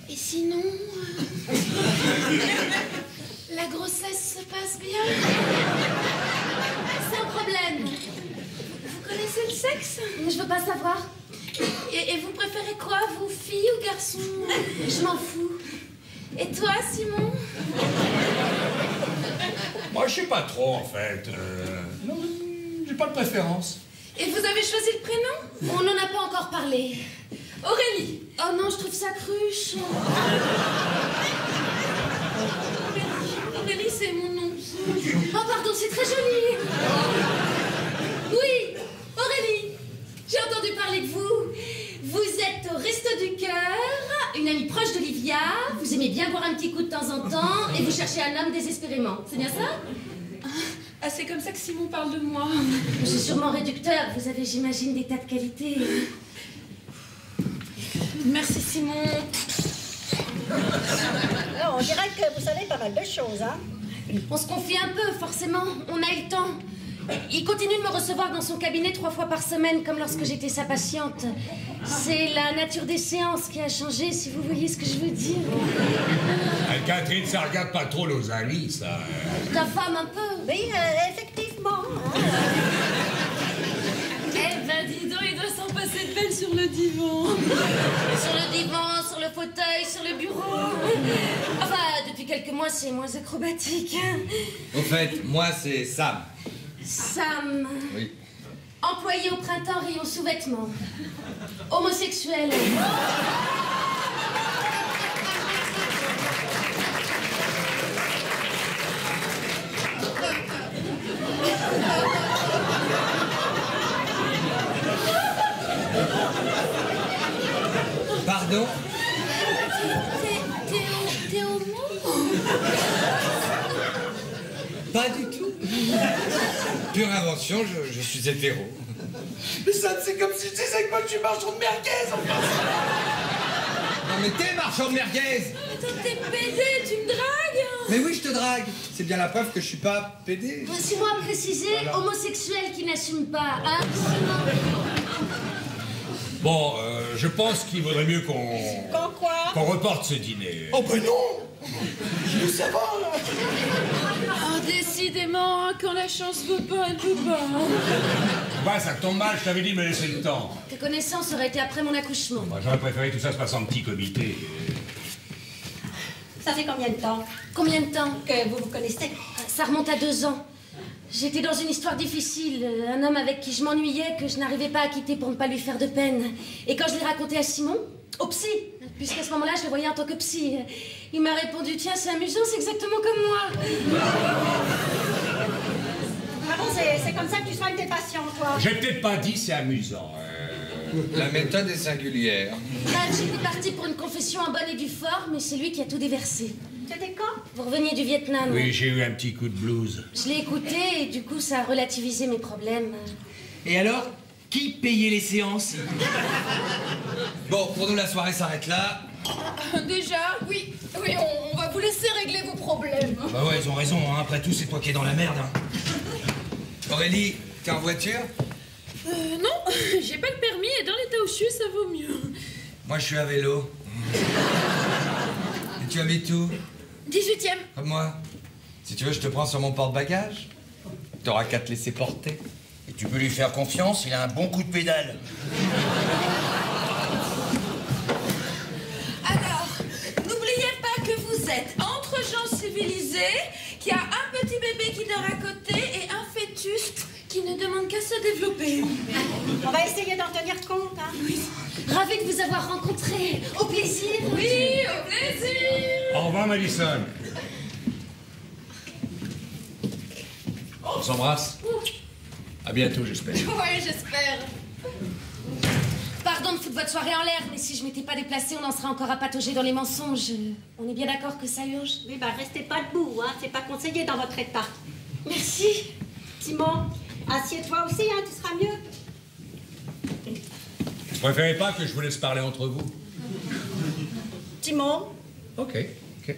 Et sinon, la grossesse se passe bien? Sans problème. Vous connaissez le sexe? Je veux pas savoir. Et vous préférez quoi, vous, filles ou garçons? Je m'en fous. Et toi, Simon? Moi, je sais pas trop, en fait. Non, j'ai pas de préférence. Et vous avez choisi le prénom? On n'en a pas encore parlé. Aurélie. Oh non, je trouve ça cruche. Aurélie, c'est mon nom. Oh pardon, c'est très joli. Oui, Aurélie, j'ai entendu parler de vous. Vous êtes au Resto du Cœur, une amie proche d'Olivia, vous aimez bien boire un petit coup de temps en temps, et vous cherchez un homme désespérément. C'est bien ça? Ah, c'est comme ça que Simon parle de moi. C'est sûrement réducteur, vous avez, j'imagine, des tas de qualités. Merci, Simon. Alors, on dirait que vous savez pas mal de choses, hein. On se confie un peu, forcément, on a eu le temps. Il continue de me recevoir dans son cabinet 3 fois par semaine, comme lorsque j'étais sa patiente. C'est la nature des séances qui a changé, si vous voyez ce que je veux dire. Catherine, ça regarde pas trop nos amis, ça. Ta femme, un peu. Oui, effectivement. Eh ben, dis donc, il doit s'en passer de belle sur le divan. Sur le divan, sur le fauteuil, sur le bureau. Enfin, depuis quelques mois, c'est moins acrobatique. Au fait, moi, c'est Sam. Sam. Oui. Employé au printemps, rayon sous-vêtements. Homosexuel. Pardon? T'es homo? Pas du tout. Pure invention, je suis hétéro. Mais ça, c'est comme si je disais que moi, je suis marchand de merguez, enfin. Non mais t'es marchand de merguez! Attends, t'es pédé, tu me dragues? Mais oui, je te drague. C'est bien la preuve que je suis pas pédé. Laissez-moi préciser, homosexuel qui n'assume pas, hein, Simon? Bon, je pense qu'il vaudrait mieux qu'on Quoi? reporte ce dîner. Oh ben non! Je le sais pas, là. Oh, décidément, hein, quand la chance veut pas, elle peut pas. Bah, ça tombe mal, je t'avais dit de me laisser le temps. Tes connaissances auraient été après mon accouchement. Moi, j'aurais préféré que tout ça se passe en petit comité. Ça fait combien de temps Combien de temps? que vous vous connaissez? Ça remonte à 2 ans. J'étais dans une histoire difficile, un homme avec qui je m'ennuyais, que je n'arrivais pas à quitter pour ne pas lui faire de peine. Et quand je l'ai raconté à Simon, au psy, puisqu'à ce moment-là je le voyais en tant que psy, il m'a répondu, tiens, c'est amusant, c'est exactement comme moi. Ah bon, c'est comme ça que tu soignes tes patients, toi. J'ai peut-être pas dit c'est amusant. La méthode est singulière. Bref, j'étais partie pour une confession en bonne et due forme, mais c'est lui qui a tout déversé. C'était quand? Vous reveniez du Vietnam. Oui, j'ai eu un petit coup de blues. Je l'ai écouté et du coup ça a relativisé mes problèmes. Et alors, qui payait les séances? Bon, pour nous, la soirée s'arrête là. Déjà, oui, on va vous laisser régler vos problèmes. Bah ouais, ils ont raison, hein. Après tout, c'est toi qui es dans la merde, hein. Aurélie, t'es en voiture? Non, j'ai pas le permis et dans l'état où je suis, ça vaut mieux. Moi, je suis à vélo. Et tu habites où? 18e. Comme moi. Si tu veux, je te prends sur mon porte-bagages. T'auras qu'à te laisser porter. Et tu peux lui faire confiance, il a un bon coup de pédale. Alors, n'oubliez pas que vous êtes entre gens civilisés, qu'il y a un petit bébé qui dort à côté et un fœtus qui ne demande qu'à se développer. On va essayer d'en tenir compte, hein. Ravi de vous avoir rencontré. Au plaisir. Oui, au plaisir. Au revoir, Madison. On s'embrasse. À bientôt, j'espère. Ouais, j'espère. Pardon de foutre votre soirée en l'air, mais si je m'étais pas déplacée, on en serait encore à patauger dans les mensonges. On est bien d'accord que ça urge? Oui, bah restez pas debout, hein. C'est pas conseillé dans votre état. Merci. Simon, assieds-toi aussi, hein, tu seras mieux. Vous préférez pas que je vous laisse parler entre vous? Simon? Ok. Et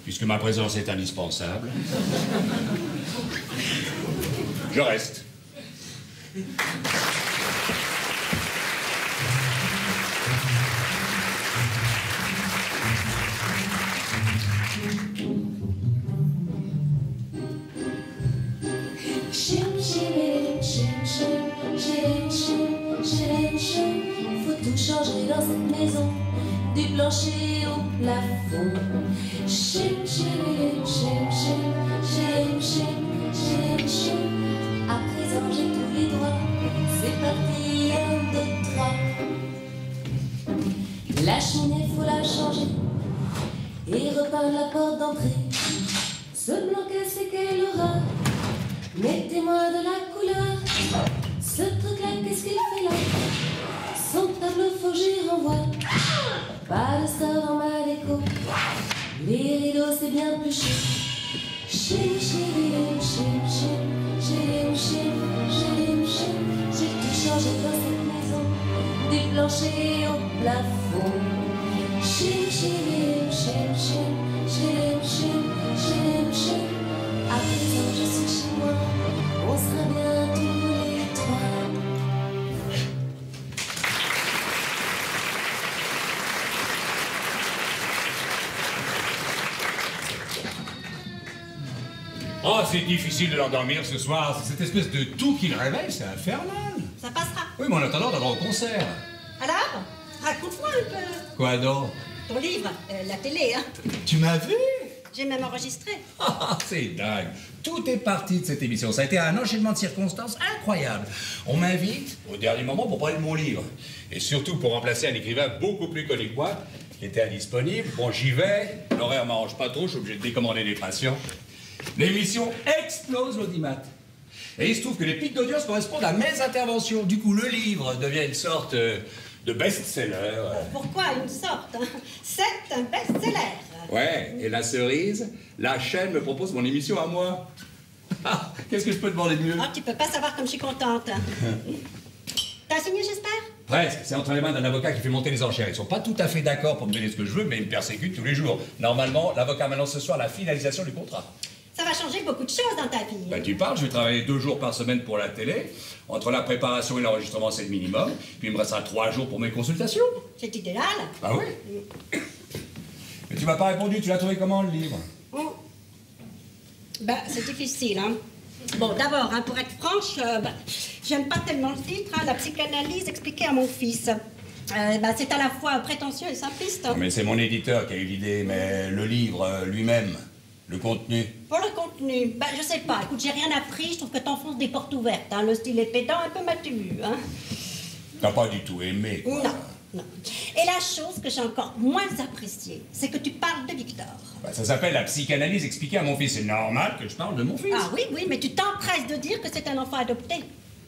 puisque ma présence est indispensable, je reste. Shim, shim, shim, shim, shim. changer dans cette maison, du plancher au plafond. Chim, chim, chim, chim, chim, chim, chim, chim. À présent j'ai tous les droits, c'est parti, 1, 2, 3. La cheminée faut la changer et repeindre la porte d'entrée. Ce blanc cassé qu'elle aura, mettez-moi de la couleur. Ce truc-là, qu'est-ce qu'il fait là? Son tableau faut que j'y renvoie. Pas de ça dans ma déco. Les rideaux c'est bien plus chaud. Chim, chim, chim, chim, chim, chim, chim, chim. J'ai tout changé dans cette maison, du plancher au plafond. Chim, chim, chim, chim, chim, chim, chim, chim. À présent je suis chez moi, on sera bien tous les trois. Oh, c'est difficile de l'endormir ce soir. C'est cette espèce de tout qui le réveille, c'est infernal. Ça passera. Oui, mais en attendant d'avoir au concert. Alors, raconte-moi un peu. Quoi donc? Ton livre, la télé, hein. Tu m'as vu? J'ai même enregistré. Ah, c'est dingue. Tout est parti de cette émission. Ça a été un enchaînement de circonstances incroyable. On m'invite au dernier moment pour parler de mon livre. Et surtout pour remplacer un écrivain beaucoup plus connu que moi, qui était indisponible. Bon, j'y vais. L'horaire m'arrange pas trop. Je suis obligé de décommander des patients. L'émission explose l'audimat. Et il se trouve que les pics d'audience correspondent à mes interventions. Du coup, le livre devient une sorte de best-seller. Pourquoi une sorte, hein? C'est un best-seller. Ouais, et la cerise, la chaîne me propose mon émission à moi. Ah, qu'est-ce que je peux demander de mieux? Oh, tu peux pas savoir comme je suis contente. T'as signé, j'espère? Presque, c'est entre les mains d'un avocat qui fait monter les enchères. Ils sont pas tout à fait d'accord pour me donner ce que je veux, mais ils me persécutent tous les jours. Normalement, l'avocat m'annonce ce soir la finalisation du contrat. Ça va changer beaucoup de choses dans ta vie. Bah tu parles, je vais travailler 2 jours par semaine pour la télé. Entre la préparation et l'enregistrement, c'est le minimum. Puis il me restera 3 jours pour mes consultations. C'est idéal. Ah oui? Mais tu m'as pas répondu, tu l'as trouvé comment le livre? Oh. Ben, c'est difficile, hein. Bon, d'abord, hein, pour être franche, j'aime pas tellement le titre, hein, la psychanalyse expliquée à mon fils. C'est à la fois prétentieux et simpliste. Hein. Mais c'est mon éditeur qui a eu l'idée, mais le livre lui-même, le contenu. Pour le contenu, je sais pas. Écoute, j'ai rien appris, je trouve que t'enfonces des portes ouvertes. Hein. Le style est pédant, un peu matu. Hein. T'as pas du tout aimé, quoi. Non, non. Et la chose que j'ai encore moins appréciée, c'est que tu parles de Victor. Ça s'appelle la psychanalyse expliquée à mon fils. C'est normal que je parle de mon fils. Ah oui, oui, mais tu t'empresses de dire que c'est un enfant adopté.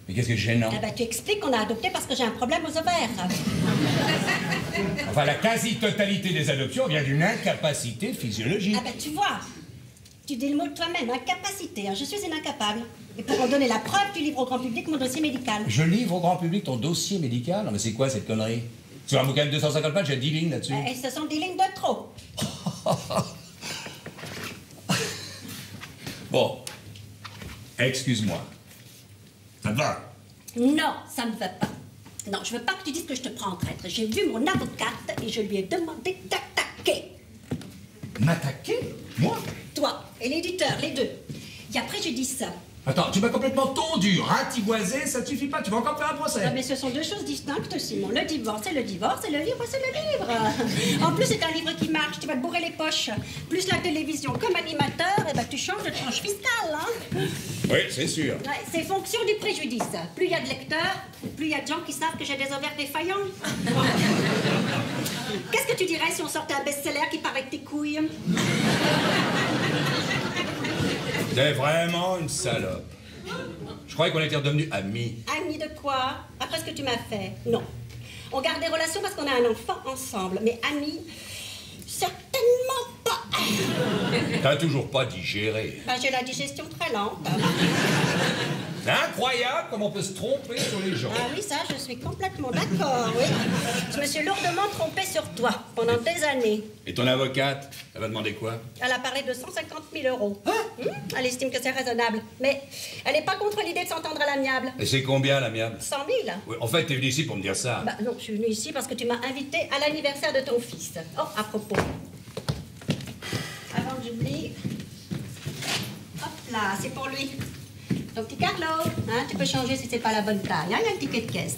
Mais qu'est-ce que c'est gênant? Tu expliques qu'on a adopté parce que j'ai un problème aux ovaires. Enfin, la quasi-totalité des adoptions vient d'une incapacité physiologique. Tu vois, tu dis le mot de toi-même, incapacité. Hein. Je suis une incapable. Et pour en donner la preuve, tu livres au grand public mon dossier médical. Je livre au grand public ton dossier médical? Non, mais c'est quoi cette connerie? Sur un bouquin de 250 pages, j'ai 10 lignes là-dessus. Et ce sont 10 lignes de trop. Bon. Excuse-moi. Ça te va? Non, ça ne va pas. Non, je veux pas que tu dises que je te prends en traître. J'ai vu mon avocate et je lui ai demandé d'attaquer. M'attaquer? Moi? Toi et l'éditeur, les deux. Et après, j'ai dit ça. Attends, tu m'as complètement tondu, ratiboisé, ça te suffit pas, tu vas encore faire un procès. Ah, mais ce sont deux choses distinctes, Simon. Le divorce, c'est le divorce, et le livre, c'est le livre. En plus, c'est un livre qui marche, tu vas te bourrer les poches. Plus la télévision comme animateur, tu changes de tranche fiscale, hein. Oui, c'est sûr. Ouais, c'est fonction du préjudice. Plus il y a de lecteurs, plus il y a de gens qui savent que j'ai des ovaires défaillants. Qu'est-ce que tu dirais si on sortait un best-seller qui paraît avec tes couilles? T'es vraiment une salope. Je croyais qu'on était redevenus amis. Amis de quoi? Après ce que tu m'as fait? Non. On garde des relations parce qu'on a un enfant ensemble, mais amis, certainement pas. T'as toujours pas digéré. J'ai la digestion très lente. C'est incroyable comment on peut se tromper sur les gens. Ah oui, ça, je suis complètement d'accord, oui. Je me suis lourdement trompée sur toi pendant des années. Et ton avocate, elle va demander quoi? Elle a parlé de 150 000 €. Elle estime que c'est raisonnable. Mais elle n'est pas contre l'idée de s'entendre à l'amiable. Et c'est combien l'amiable? 100 000. Oui, en fait, t'es venu ici pour me dire ça. Non, je suis venue ici parce que tu m'as invité à l'anniversaire de ton fils. Oh, à propos. Avant que j'oublie. Hop là, c'est pour lui. Ton petit Carlo, hein, tu peux changer si c'est pas la bonne taille. Hein, il y a un ticket de caisse.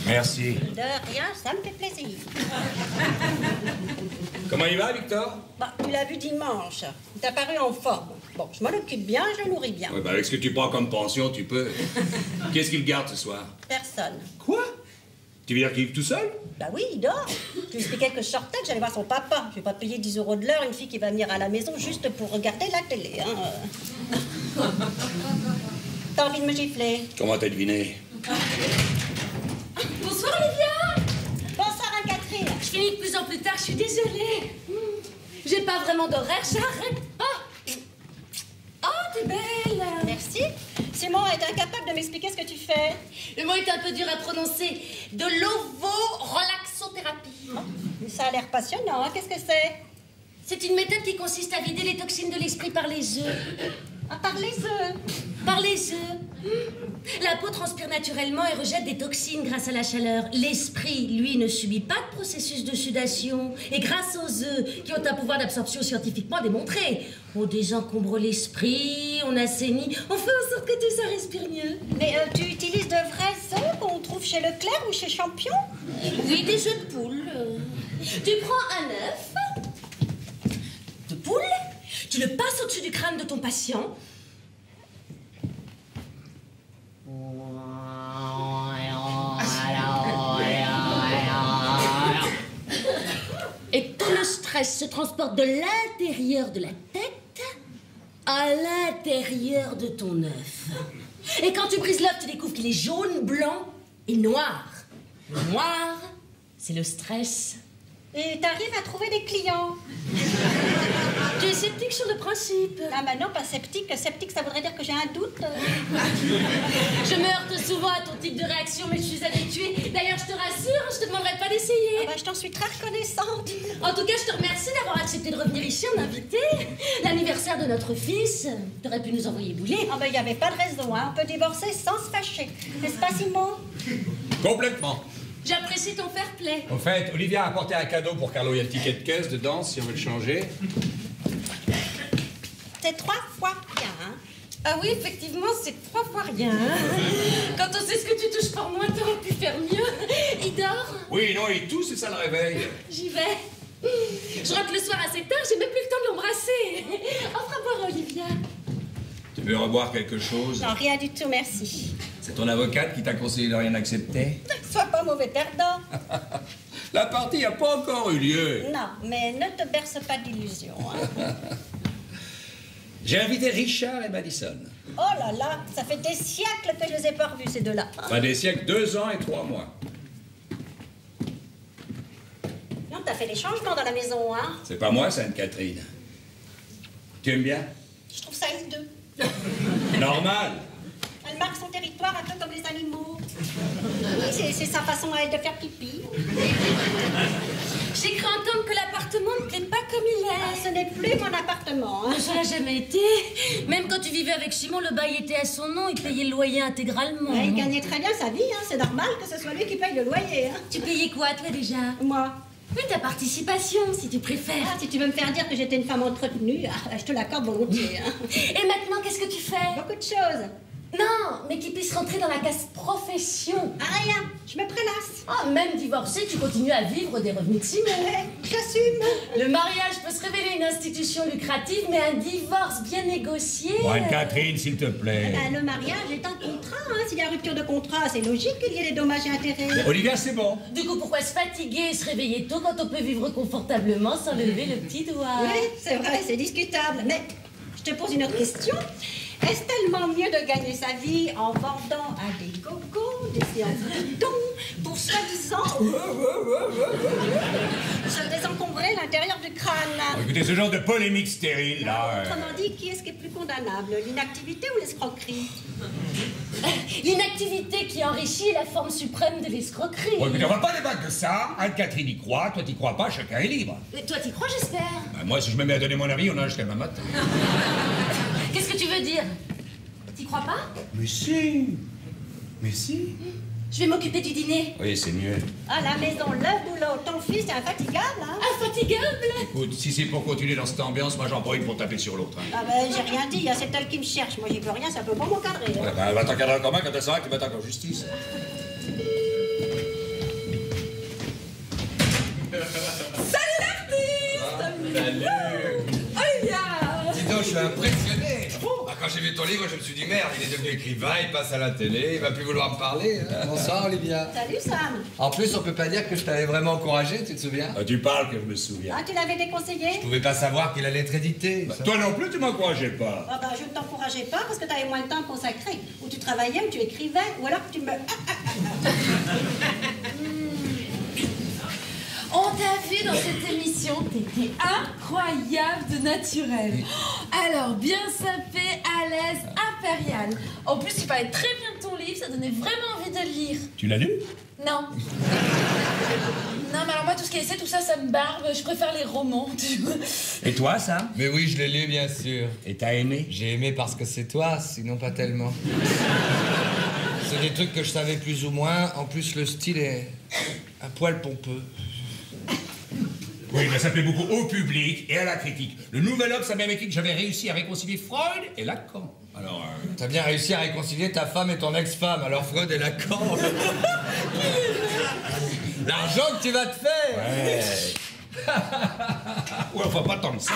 Merci. De rien, ça me fait plaisir. Comment il va, Victor? Bah, tu l'as vu dimanche. Il t'a paru en forme. Bon, je m'en occupe bien, je le nourris bien. Oui, bah avec ce que tu prends comme pension, tu peux. Qu'est-ce qu'il garde ce soir? Personne. Quoi? Tu veux dire qu'il vit tout seul? Bah oui, il dort. Je lui expliquais que je sortais, que j'allais voir son papa. Je vais pas payer 10 € de l'heure une fille qui va venir à la maison juste pour regarder la télé. Hein. T'as envie de me gifler? Comment t'as deviné? Bonsoir, Olivia. Bonsoir, Anne-Catherine. Je finis de plus en plus tard, je suis désolée. J'ai pas vraiment d'horaire, j'arrête pas. Oh, t'es belle. Merci. Simon est incapable de m'expliquer ce que tu fais. Le mot est un peu dur à prononcer. De l'ovo-relaxothérapie. Mais ça a l'air passionnant, hein. Qu'est-ce que c'est? C'est une méthode qui consiste à vider les toxines de l'esprit par les œufs. À part les œufs. Par les œufs. La peau transpire naturellement et rejette des toxines grâce à la chaleur. L'esprit, lui, ne subit pas de processus de sudation. Et grâce aux œufs, qui ont un pouvoir d'absorption scientifiquement démontré, on désencombre l'esprit, on assainit, on fait en sorte que tout ça respire mieux. Mais tu utilises de vrais œufs qu'on trouve chez Leclerc ou chez Champion? Oui, des œufs de poule. Tu prends un œuf de poule, tu le passes au-dessus du crâne de ton patient. Et tout le stress se transporte de l'intérieur de la tête à l'intérieur de ton œuf. Et quand tu brises l'œuf, tu découvres qu'il est jaune, blanc et noir. Le noir, c'est le stress. Et t'arrives à trouver des clients? Tu es sceptique sur le principe. Ah bah non, pas sceptique. Sceptique, ça voudrait dire que j'ai un doute. Je me heurte souvent à ton type de réaction, mais je suis habituée. D'ailleurs, je te rassure, je te demanderai pas d'essayer. Ah bah, je t'en suis très reconnaissante. En tout cas, je te remercie d'avoir accepté de revenir ici en invité. L'anniversaire de notre fils, t'aurais pu nous envoyer bouler. Ah bah, il n'y avait pas de raison, hein. On peut divorcer sans se fâcher. N'est-ce pas, Simon? Complètement. J'apprécie ton fair play. Au fait, Olivia a apporté un cadeau pour Carlo. Il y a le ticket de caisse dedans, si on veut le changer. C'est 3 fois rien, hein. Ah oui, effectivement, c'est 3 fois rien. Quand on sait ce que tu touches par mois, t'aurais pu faire mieux. Il dort? Oui, non, il tousse et ça le réveille. J'y vais. Je rentre le soir assez tard, j'ai même plus le temps de l'embrasser. Offre à boire, Olivia. Tu veux reboire quelque chose? Non, rien du tout, merci. C'est ton avocate qui t'a conseillé de rien accepter? Sois pas mauvais perdant. La partie n'a pas encore eu lieu. Non, mais ne te berce pas d'illusions, hein. J'ai invité Richard et Madison. Oh là là, ça fait des siècles que je les ai pas revus, ces deux-là. Pas des siècles, 2 ans et 3 mois. Non, t'as fait des changements dans la maison, hein. C'est pas moi, Sainte-Catherine. Tu aimes bien? Je trouve ça hideux. Normal. Elle marque son territoire un peu comme les animaux. Oui, c'est sa façon à elle de faire pipi. J'ai cru entendre que l'appartement ne plaît pas comme il Ah, est. ce n'est plus mon appartement, hein. Ça n'a jamais été. Même quand tu vivais avec Simon, le bail était à son nom, il payait le loyer intégralement. Ouais, il gagnait très bien sa vie, hein. C'est normal que ce soit lui qui paye le loyer, hein. Tu payais quoi, toi, déjà? Moi. Oui, ta participation, si tu préfères. Ah, si tu veux me faire dire que j'étais une femme entretenue, ah, je te l'accorde volontiers, hein. Et maintenant, qu'est-ce que tu fais? Beaucoup de choses. Non, mais qui puisse rentrer dans la case profession. Ah, rien, je me prélasse. Ah, même divorcée, tu continues à vivre des revenus de Simon. Ouais, j'assume. Le mariage peut se révéler une institution lucrative, mais un divorce bien négocié... Anne-Catherine, s'il te plaît. Ben, le mariage est un contrat, hein. S'il y a rupture de contrat, c'est logique qu'il y ait des dommages et intérêts. Olivia, c'est bon. Du coup, pourquoi se fatiguer et se réveiller tôt quand on peut vivre confortablement sans lever le petit doigt? Oui, c'est vrai, c'est discutable. Mais je te pose une autre question. Est-ce tellement mieux de gagner sa vie en vendant à des gogos, des séances de dons, pour soi-disant se désencombrer l'intérieur du crâne? Écoutez, ce genre de polémique stérile, là... Autrement dit, qui est-ce qui est plus condamnable, l'inactivité ou l'escroquerie? L'inactivité qui enrichit est la forme suprême de l'escroquerie. Bon, écoutez, on va pas débattre de ça. Anne-Catherine y croit, toi t'y crois pas, chacun est libre. Et toi, t'y crois, j'espère? Ben, moi, si je me mets à donner mon avis, on a jusqu'à ma matin. Qu'est-ce que tu veux dire? T'y crois pas? Mais si. Mais si. Je vais m'occuper du dîner. Oui, c'est mieux. À la maison, le boulot, ton fils est infatigable, hein? Infatigable? Écoute, si c'est pour continuer dans cette ambiance, moi j'en prends une pour taper sur l'autre. Hein. Ah ben, j'ai rien dit, c'est elle qui me cherche. Moi, j'y peux rien, ça peut pas m'encadrer. Hein. Ouais, bah, elle va t'encadrer comment quand elle saura que tu vas t'en en justice. Salut l'artiste! Salut. Oh yeah! Dis donc, je suis impressionné. Ah, quand j'ai vu ton livre, je me suis dit, merde, il est devenu écrivain, il passe à la télé, il va plus vouloir me parler. Hein. Bonsoir, Olivia. Salut, Sam. En plus, on peut pas dire que je t'avais vraiment encouragé, tu te souviens? Ah, tu parles que je me souviens. Ah, tu l'avais déconseillé? Je pouvais pas savoir qu'il allait être édité. Bah, toi non plus, tu m'encourageais pas. Ah ben, je ne t'encourageais pas parce que tu avais moins de temps consacré. Ou tu travaillais, ou tu écrivais, ou alors que tu me... On t'a vu dans cette émission, t'étais incroyable de naturel. Alors, bien sapé, à l'aise, impérial. En plus, tu parlais très bien de ton livre, ça donnait vraiment envie de le lire. Tu l'as lu? Non. Non, mais alors moi, tout ce qui est essai, tout ça, ça me barbe. Je préfère les romans, tu vois. Et toi, Sam? Mais oui, je l'ai lu, bien sûr. Et t'as aimé? J'ai aimé parce que c'est toi, sinon pas tellement. C'est des trucs que je savais plus ou moins. En plus, le style est un poil pompeux. Oui, mais ça plaît beaucoup au public et à la critique. Le Nouvel Obs a même écrit que j'avais réussi à réconcilier Freud et Lacan. Alors, T'as bien réussi à réconcilier ta femme et ton ex-femme, alors Freud et Lacan. L'argent que tu vas te faire. Ouais. Ouais, enfin, pas tant que ça.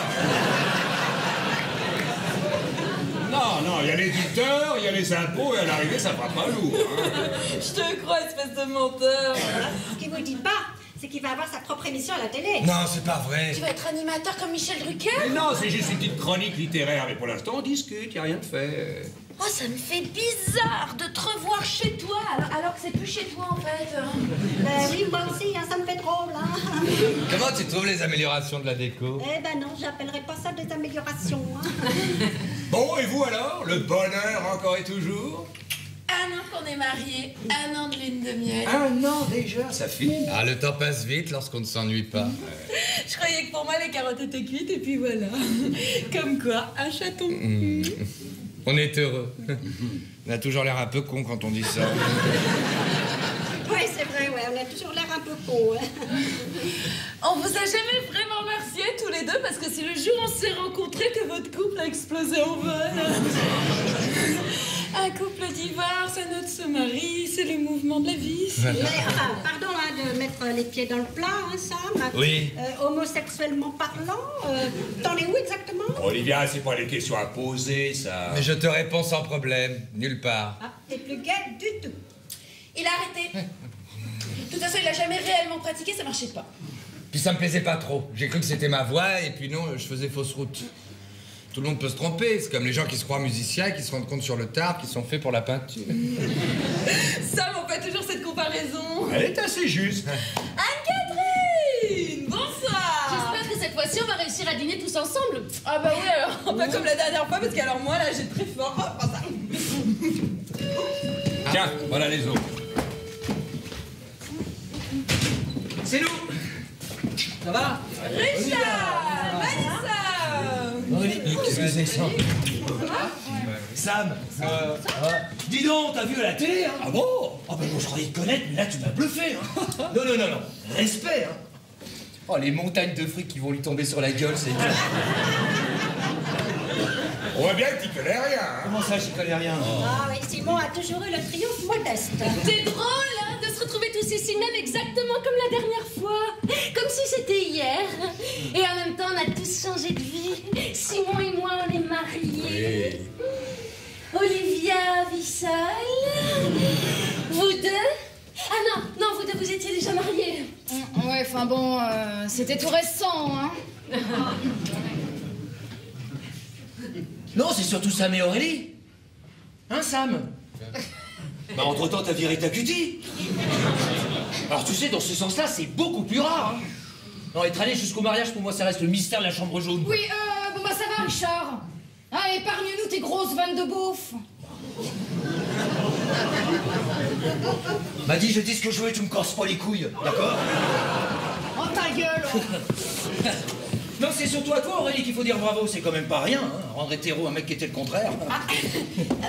Non, il y a l'éditeur, il y a les impôts, et à l'arrivée, ça fera pas lourd. Hein. Je te crois, espèce de menteur. Ce qu'il vous dit pas, c'est qu'il va avoir sa propre émission à la télé. Non, c'est pas vrai. Tu vas être animateur comme Michel Drucker? Mais non, c'est juste une petite chronique littéraire, mais pour l'instant, on discute, y a rien de fait. Oh, ça me fait bizarre de te revoir chez toi, alors que c'est plus chez toi, en fait. Ben oui, moi aussi, hein, ça me fait drôle. Hein. Comment tu trouves les améliorations de la déco? Eh ben non, j'appellerais pas ça des améliorations. Hein. Bon, et vous alors? Le bonheur encore et toujours? 1 an qu'on est mariés, 1 an de lune de miel. 1 an déjà, ça file. Ah, le temps passe vite lorsqu'on ne s'ennuie pas. Je croyais que pour moi, les carottes étaient cuites, et puis voilà. Comme quoi, un chaton. On est heureux. On a toujours l'air un peu con quand on dit ça. Oui, c'est vrai, ouais, on a toujours l'air un peu con. Hein. On vous a jamais vraiment remerciés tous les deux parce que c'est le jour où on s'est rencontrés que votre couple a explosé en vol. Un couple divorce, un autre se marie, c'est le mouvement de la vie. Mais, enfin, pardon hein, de mettre les pieds dans le plat, hein, Sam. Oui. Homosexuellement parlant, t'en es où exactement? Olivia, c'est pas les questions à poser, ça. Mais je te réponds sans problème, nulle part. Ah, t'es plus gay du tout. Il a arrêté. De toute façon, il a jamais réellement pratiqué, ça marchait pas. Puis ça me plaisait pas trop. J'ai cru que c'était ma voix et puis non, je faisais fausse route. Tout le monde peut se tromper, c'est comme les gens qui se croient musiciens et qui se rendent compte sur le tard qu'ils sont faits pour la peinture. Sam, on fait toujours cette comparaison. Elle est assez juste. Anne-Catherine, bonsoir. J'espère que cette fois-ci, on va réussir à dîner tous ensemble. Ah bah oui, alors, pas comme la dernière fois, parce qu'alors moi, là, j'ai très fort. Oh, pas ça. Tiens, voilà les autres. C'est nous. Ça va? Richard, Vanessa. Aurélie, qu'est-ce que c'est ça? Sam, dis donc, t'as vu à la télé, hein? Ah bon? Ah ben moi je croyais te connaître, mais là tu m'as bluffé, hein? Non, respect, hein? Oh, les montagnes de fric qui vont lui tomber sur la gueule, c'est clair. On voit bien que tu connais rien. Hein. Comment ça, j'y connais rien? Ah oui, Simon a toujours eu le triomphe modeste. C'est drôle, hein, de se retrouver tous ici, même exactement comme la dernière fois. Comme si c'était hier. Et en même temps, on a tous changé de vie. Simon et moi, on est mariés. Oui. Olivia vit seule. Vous deux? Ah non, vous deux, vous étiez déjà mariés. Ouais, enfin bon, c'était tout récent, hein. Non, c'est surtout Sam et Aurélie. Hein, Sam? Bah, entre-temps, t'as viré ta cutie. Alors, tu sais, dans ce sens-là, c'est beaucoup plus rare, hein. Non, être allé jusqu'au mariage, pour moi, ça reste le mystère de la chambre jaune. Oui, bon bah ça va, Richard. Ah, épargne-nous tes grosses vannes de beauf. M'a dit, je dis ce que je veux et tu me casses pas les couilles, d'accord? Oh, ta gueule. Non, c'est surtout à toi, Aurélie, qu'il faut dire bravo. C'est quand même pas rien, hein. Rendre hétéro un mec qui était le contraire. Ah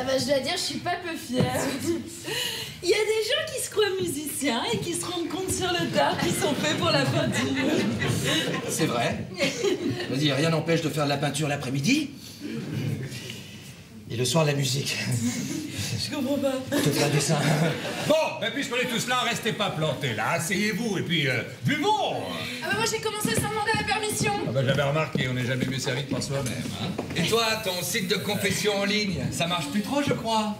bah je dois dire, je suis pas peu fière. Il y a des gens qui se croient musiciens et qui se rendent compte sur le tard qu'ils sont faits pour la peinture. C'est vrai. Vas-y, rien n'empêche de faire de la peinture l'après-midi. Et le soir, la musique. Je comprends pas. Te faire un dessin. Bon, mais puisqu'on est tous là, restez pas plantés là, asseyez-vous et puis buvons. Ah bah moi j'ai commencé sans demander la permission. Ah bah j'avais remarqué, on n'est jamais mieux servi que par soi-même. Hein. Et toi, ton site de confession en ligne, ça marche plus trop, je crois.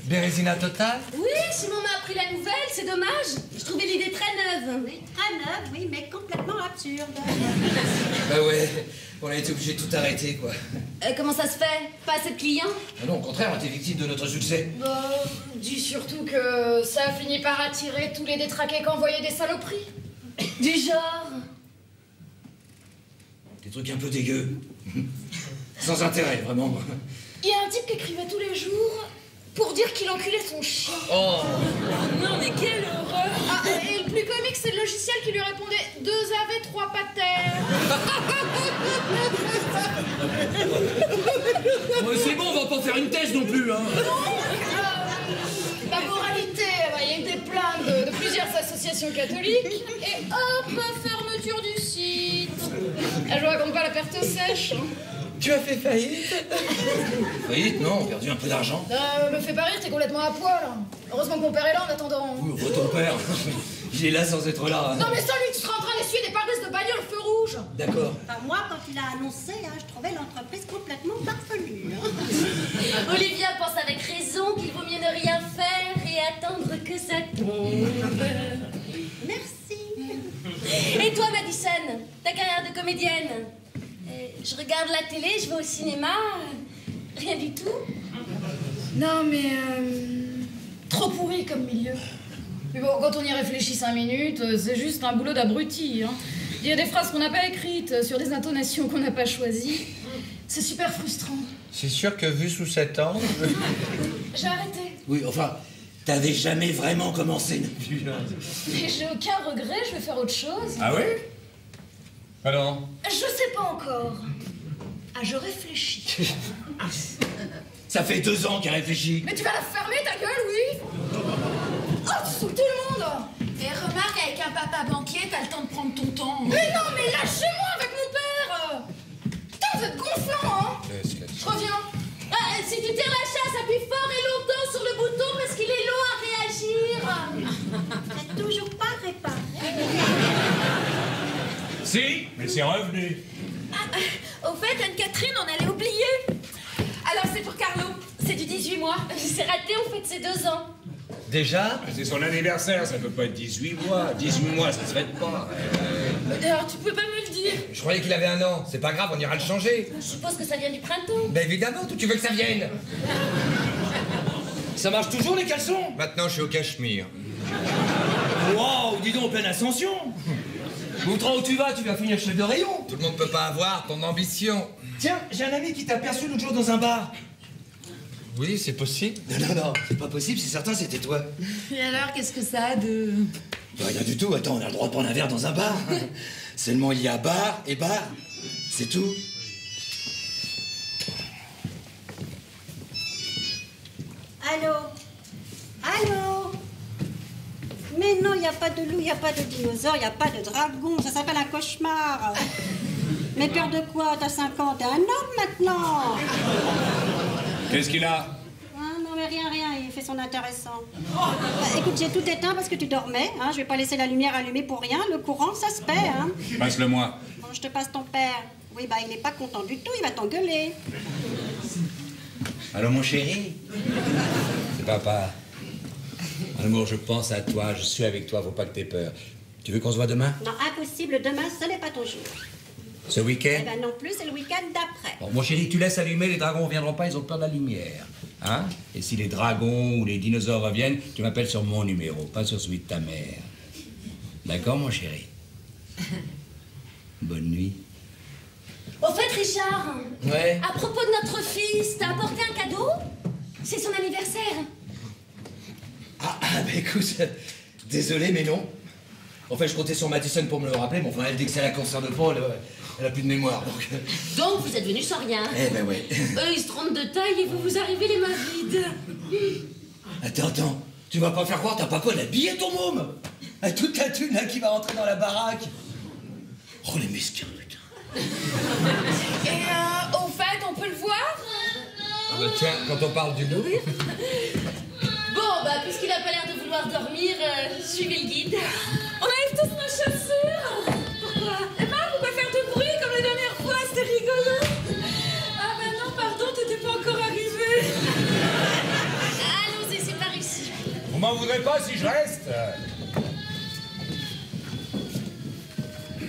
Bérésina totale. Oui, Simon m'a appris la nouvelle, c'est dommage. Je trouvais l'idée très neuve. Oui, très neuve, oui, mais complètement absurde. Bah ouais, on a été obligé de tout arrêter, quoi. Comment ça se fait? Pas assez de clients? Ah non, au contraire, on était victime de notre succès. Bah, dis surtout que ça a fini par attirer tous les détraqués qui envoyaient des saloperies. Du genre? Des trucs un peu dégueux. Sans intérêt, vraiment. Il y a un type qui écrivait tous les jours pour dire qu'il enculait son chien. Oh. Non, mais quelle horreur! Ah, et le plus comique, c'est le logiciel qui lui répondait 2 AV, 3 pater. Ouais, c'est bon, on va pas faire une thèse non plus, hein. La moralité, il y a eu des plaintes de plusieurs associations catholiques. Et hop, fermeture du site. Ah, je vous raconte pas la perte sèche. Tu as fait faillite? Faillite, non, on a perdu un peu d'argent. Me fais pas rire, t'es complètement à poil. Heureusement que mon père est là en attendant. Oui, on voit ton père. Il est là sans être là. Non mais sans lui, tu seras en train d'essuyer des pare-brises de bagnole feu rouge. D'accord. Enfin, moi, quand il a annoncé, je trouvais l'entreprise complètement farfelue. Olivia pense avec raison qu'il vaut mieux ne rien faire et attendre que ça tombe. Merci. Et toi, Madison, ta carrière de comédienne? Je regarde la télé, je vais au cinéma. Rien du tout? Non mais... trop pourri comme milieu. Mais bon, quand on y réfléchit 5 minutes, c'est juste un boulot d'abruti. Hein. Il y a des phrases qu'on n'a pas écrites, sur des intonations qu'on n'a pas choisies. C'est super frustrant. C'est sûr que vu sous cet angle... J'ai arrêté. Oui, enfin, t'avais jamais vraiment commencé non plus. Mais j'ai aucun regret, je vais faire autre chose. Ah oui? Alors? Je sais pas encore. Ah, je réfléchis. Ça fait 2 ans qu'elle réfléchit. Mais tu vas la fermer, ta gueule, oui? Oh, tu saoules tout le monde. Et remarque, avec un papa banquier, t'as le temps de prendre ton temps. Mais non, mais lâchez-moi avec mon père. Putain, vous êtes gonflant, hein? Je reviens. Ah, si tu tires la chasse, appuie fort et longtemps sur le bouton parce qu'il est long à réagir. C'est toujours pas réparé. Si, mais c'est revenu. Au fait, Anne-Catherine, on allait oublier. Alors, c'est pour Carlo. C'est du 18 mois. C'est raté, on fête ses 2 ans. Déjà? C'est son anniversaire, ça peut pas être 18 mois. 18 mois, ça se fête pas. Alors, tu peux pas me le dire? Je croyais qu'il avait 1 an. C'est pas grave, on ira le changer. Je suppose que ça vient du printemps. Ben évidemment, d'où tu veux que ça vienne? Ça marche toujours, les caleçons? Maintenant, je suis au Cachemire. Waouh, dis donc, en pleine ascension. Montrant où tu vas finir chef de rayon. Tout le monde peut pas avoir ton ambition. Tiens, j'ai un ami qui t'a aperçu l'autre jour dans un bar. Oui, c'est possible. Non, c'est pas possible, c'est certain, c'était toi. Et alors, qu'est-ce que ça a de... Rien du tout, attends, on a le droit de prendre un verre dans un bar. Seulement, il y a bar et bar. C'est tout. Allô? Allô? Mais non, il n'y a pas de loup, il n'y a pas de dinosaure, il n'y a pas de dragon. Ça s'appelle un cauchemar. Mais peur de quoi? T'as 5 ans, t'es un homme maintenant. Qu'est-ce qu'il a? Ah, non, mais rien, il fait son intéressant. Bah, écoute, j'ai tout éteint parce que tu dormais. Hein. Je vais pas laisser la lumière allumée pour rien. Le courant, ça se paie. Hein. Passe-le-moi. Bon, je te passe ton père. Oui, bah, il n'est pas content du tout, il va t'engueuler. Allô, mon chéri? C'est papa. Amour, je pense à toi, je suis avec toi, faut pas que t'aies peur. Tu veux qu'on se voit demain? Non, impossible, demain, ce n'est pas ton jour. Ce week-end? Eh ben non plus, c'est le week-end d'après. Bon, mon chéri, tu laisses allumer, les dragons reviendront pas, ils ont peur de la lumière. Hein? Et si les dragons ou les dinosaures reviennent, tu m'appelles sur mon numéro, pas sur celui de ta mère. D'accord, mon chéri? Bonne nuit. Au fait, Richard, Ouais. à propos de notre fils, t'as apporté un cadeau? C'est son anniversaire. Ah, bah écoute, désolé, mais non. En fait, je comptais sur Madison pour me le rappeler, mais enfin, elle dit que c'est la cancer de peau, elle a plus de mémoire, donc... Donc, vous êtes venus sans rien. Eh ben ouais. Eux, ils se trompent de taille et vous arrivez les mains vides. Attends, Tu vas pas faire croire t'as pas quoi d'habiller ton môme. Avec toute la thune là qui va rentrer dans la baraque. Oh les mesquins, putain. Et au fait, on peut le voir? Ah bah tiens, quand on parle du nourrir. Bon, bah, puisqu'il a pas l'air de vouloir dormir, suivez le guide. On enlève tous nos chaussures. Pourquoi? Emma, faut pas faire de bruit comme la dernière fois, c'était rigolo. Ah bah non, pardon, t'étais pas encore arrivée. Allons-y, c'est par ici. Vous m'en voudrez pas si je reste?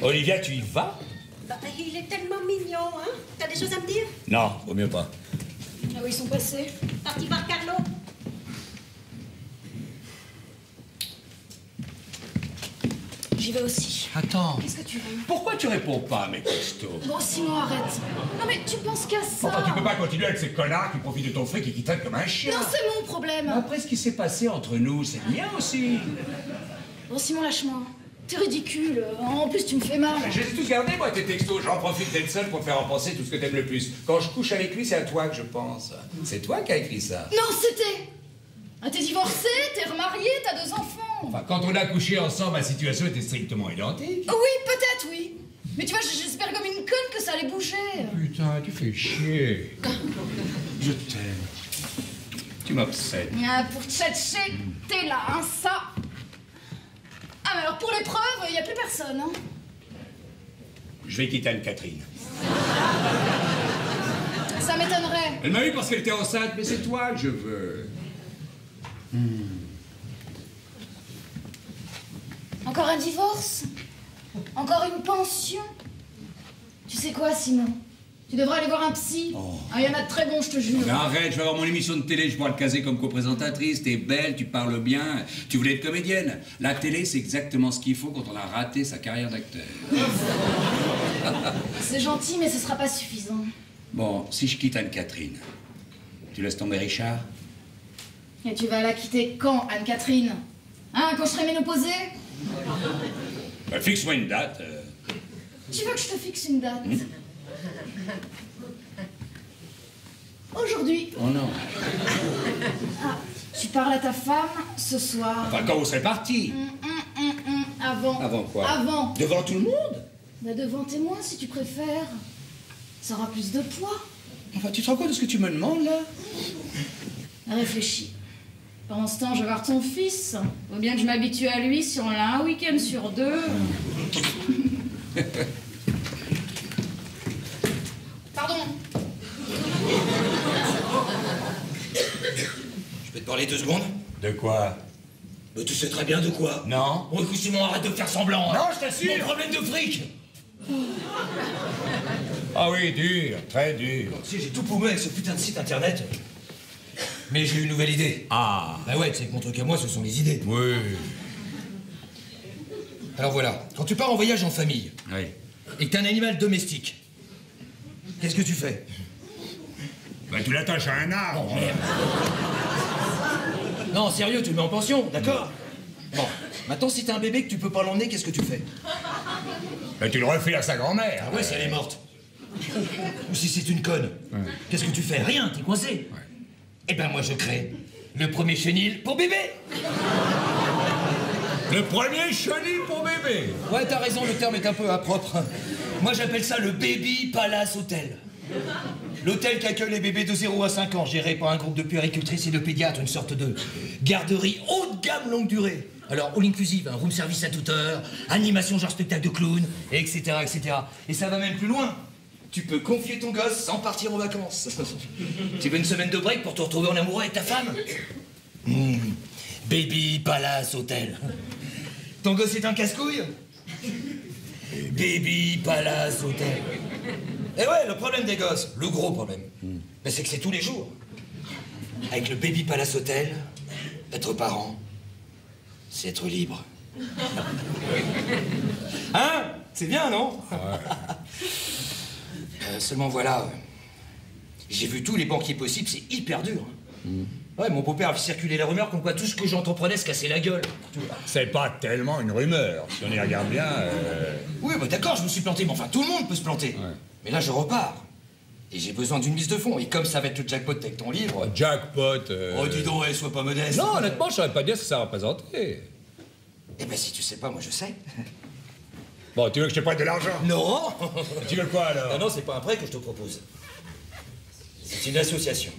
Olivia, tu y vas? Bah, il est tellement mignon, hein. T'as des choses à me dire? Non, vaut mieux pas. Ah oui, ils sont passés. Parti voir Carlo. J'y vais aussi. Attends, Qu'est-ce que tu veux? pourquoi tu réponds pas à mes textos? Bon, Simon, arrête. Non mais tu penses qu'à ça. Enfin, tu peux pas continuer avec ces connards qui profitent de ton fric et qui traitent comme un chien. Non, c'est mon problème. Après ce qui s'est passé entre nous, c'est le mien aussi. Bon, Simon, lâche-moi. T'es ridicule. En plus, tu me fais mal. Je les ai tous gardés, moi, tes textos. J'en profite d'être seul pour te faire en penser tout ce que t'aimes le plus. Quand je couche avec lui, c'est à toi que je pense. C'est toi qui as écrit ça. Non, c'était. Ah, t'es divorcé, t'es remarié, t'as 2 enfants. Enfin, quand on a couché ensemble, ma situation était strictement identique. Oui, peut-être, oui. Mais tu vois, j'espère comme une conne que ça allait bouger. Putain, tu fais chier. Je t'aime. Tu m'obsèdes. Ah, pour tchatcher, t'es là, hein, ça. Ah, mais alors pour l'épreuve, y a plus personne, hein. Je vais quitter Anne-Catherine. Ça m'étonnerait. Elle m'a eu parce qu'elle était enceinte, mais c'est toi que je veux. Encore un divorce? Encore une pension? Tu sais quoi, Simon? Tu devrais aller voir un psy. Ah, y en a de très bons, je te jure. Mais arrête, je vais avoir mon émission de télé, je pourrais le caser comme coprésentatrice. T'es belle, tu parles bien, tu voulais être comédienne. La télé, c'est exactement ce qu'il faut quand on a raté sa carrière d'acteur. C'est gentil, mais ce sera pas suffisant. Bon, si je quitte Anne-Catherine, tu laisses tomber Richard? Et tu vas la quitter quand, Anne-Catherine? Hein, quand je serai ménopausée? Bah, fixe-moi une date. Tu veux que je te fixe une date? Aujourd'hui. Oh non. Ah, tu parles à ta femme ce soir. Enfin, quand vous serez partis. Avant. Avant quoi? Avant. Devant tout le monde? Bah, devant témoin, si tu préfères. Ça aura plus de poids. Enfin, tu te rends compte de ce que tu me demandes, là? Réfléchis. Pendant ce temps, je vais voir ton fils. Faut bien que je m'habitue à lui si on l'a un week-end sur 2. Pardon. Je peux te parler 2 secondes? De quoi? Bah, tu sais très bien de quoi. Non. Bon, écoute, Simon, arrête de faire semblant. Hein. Non, je t'assure. Mon problème de fric. Ah oui, dur, très dur. Tu sais, j'ai tout paumé avec ce putain de site internet. Mais j'ai eu une nouvelle idée. Ah. Bah ouais, tu sais que mon truc à moi, ce sont les idées. Oui. Alors voilà, quand tu pars en voyage en famille, Oui. et que t'as un animal domestique, qu'est-ce que tu fais? Bah, tu l'attaches à un arbre. Oh merde. Non, sérieux, tu le mets en pension, d'accord? Bon, maintenant si t'as un bébé que tu peux pas l'emmener, qu'est-ce que tu fais? Bah, tu le refiles à sa grand-mère. Ah ouais, si elle est morte. Ou si c'est une conne, qu'est-ce que tu fais? Rien, t'es coincé. Eh ben moi je crée le premier chenil pour bébé. Le premier chenil pour bébé. Ouais, t'as raison, le terme est un peu impropre. Moi j'appelle ça le Baby Palace Hotel. L'hôtel qui accueille les bébés de 0 à 5 ans, géré par un groupe de puéricultrices et de pédiatres, une sorte de garderie haut de gamme longue durée. Alors, all inclusive, un room service à toute heure, animation genre spectacle de clown, etc., etc. Et ça va même plus loin. Tu peux confier ton gosse sans partir en vacances. Tu veux une semaine de break pour te retrouver en amoureux avec ta femme? Baby Palace Hotel. Ton gosse est un casse-couille? Baby Palace Hotel. Et ouais, le problème des gosses, le gros problème, ben, c'est que c'est tous les jours. Avec le Baby Palace Hotel, être parent, c'est être libre. Hein? C'est bien, non? Seulement voilà, j'ai vu tous les banquiers possibles, c'est hyper dur. Ouais, mon beau-père a fait circuler la rumeur comme quoi tout ce que j'entreprenais se cassait la gueule. C'est pas tellement une rumeur. Si on y regarde bien. Oui, bah d'accord, je me suis planté, mais enfin tout le monde peut se planter. Ouais. Mais là, je repars. Et j'ai besoin d'une mise de fonds. Et comme ça va être le jackpot avec ton livre... Jackpot... Oh, dis donc, sois pas modeste. Non, honnêtement, je saurais pas dire ce que ça représenterait. Eh ben, si tu sais pas, moi je sais. Bon, tu veux que je te prête de l'argent? Non. Tu veux quoi, alors? Non, c'est pas un prêt que je te propose. C'est une association.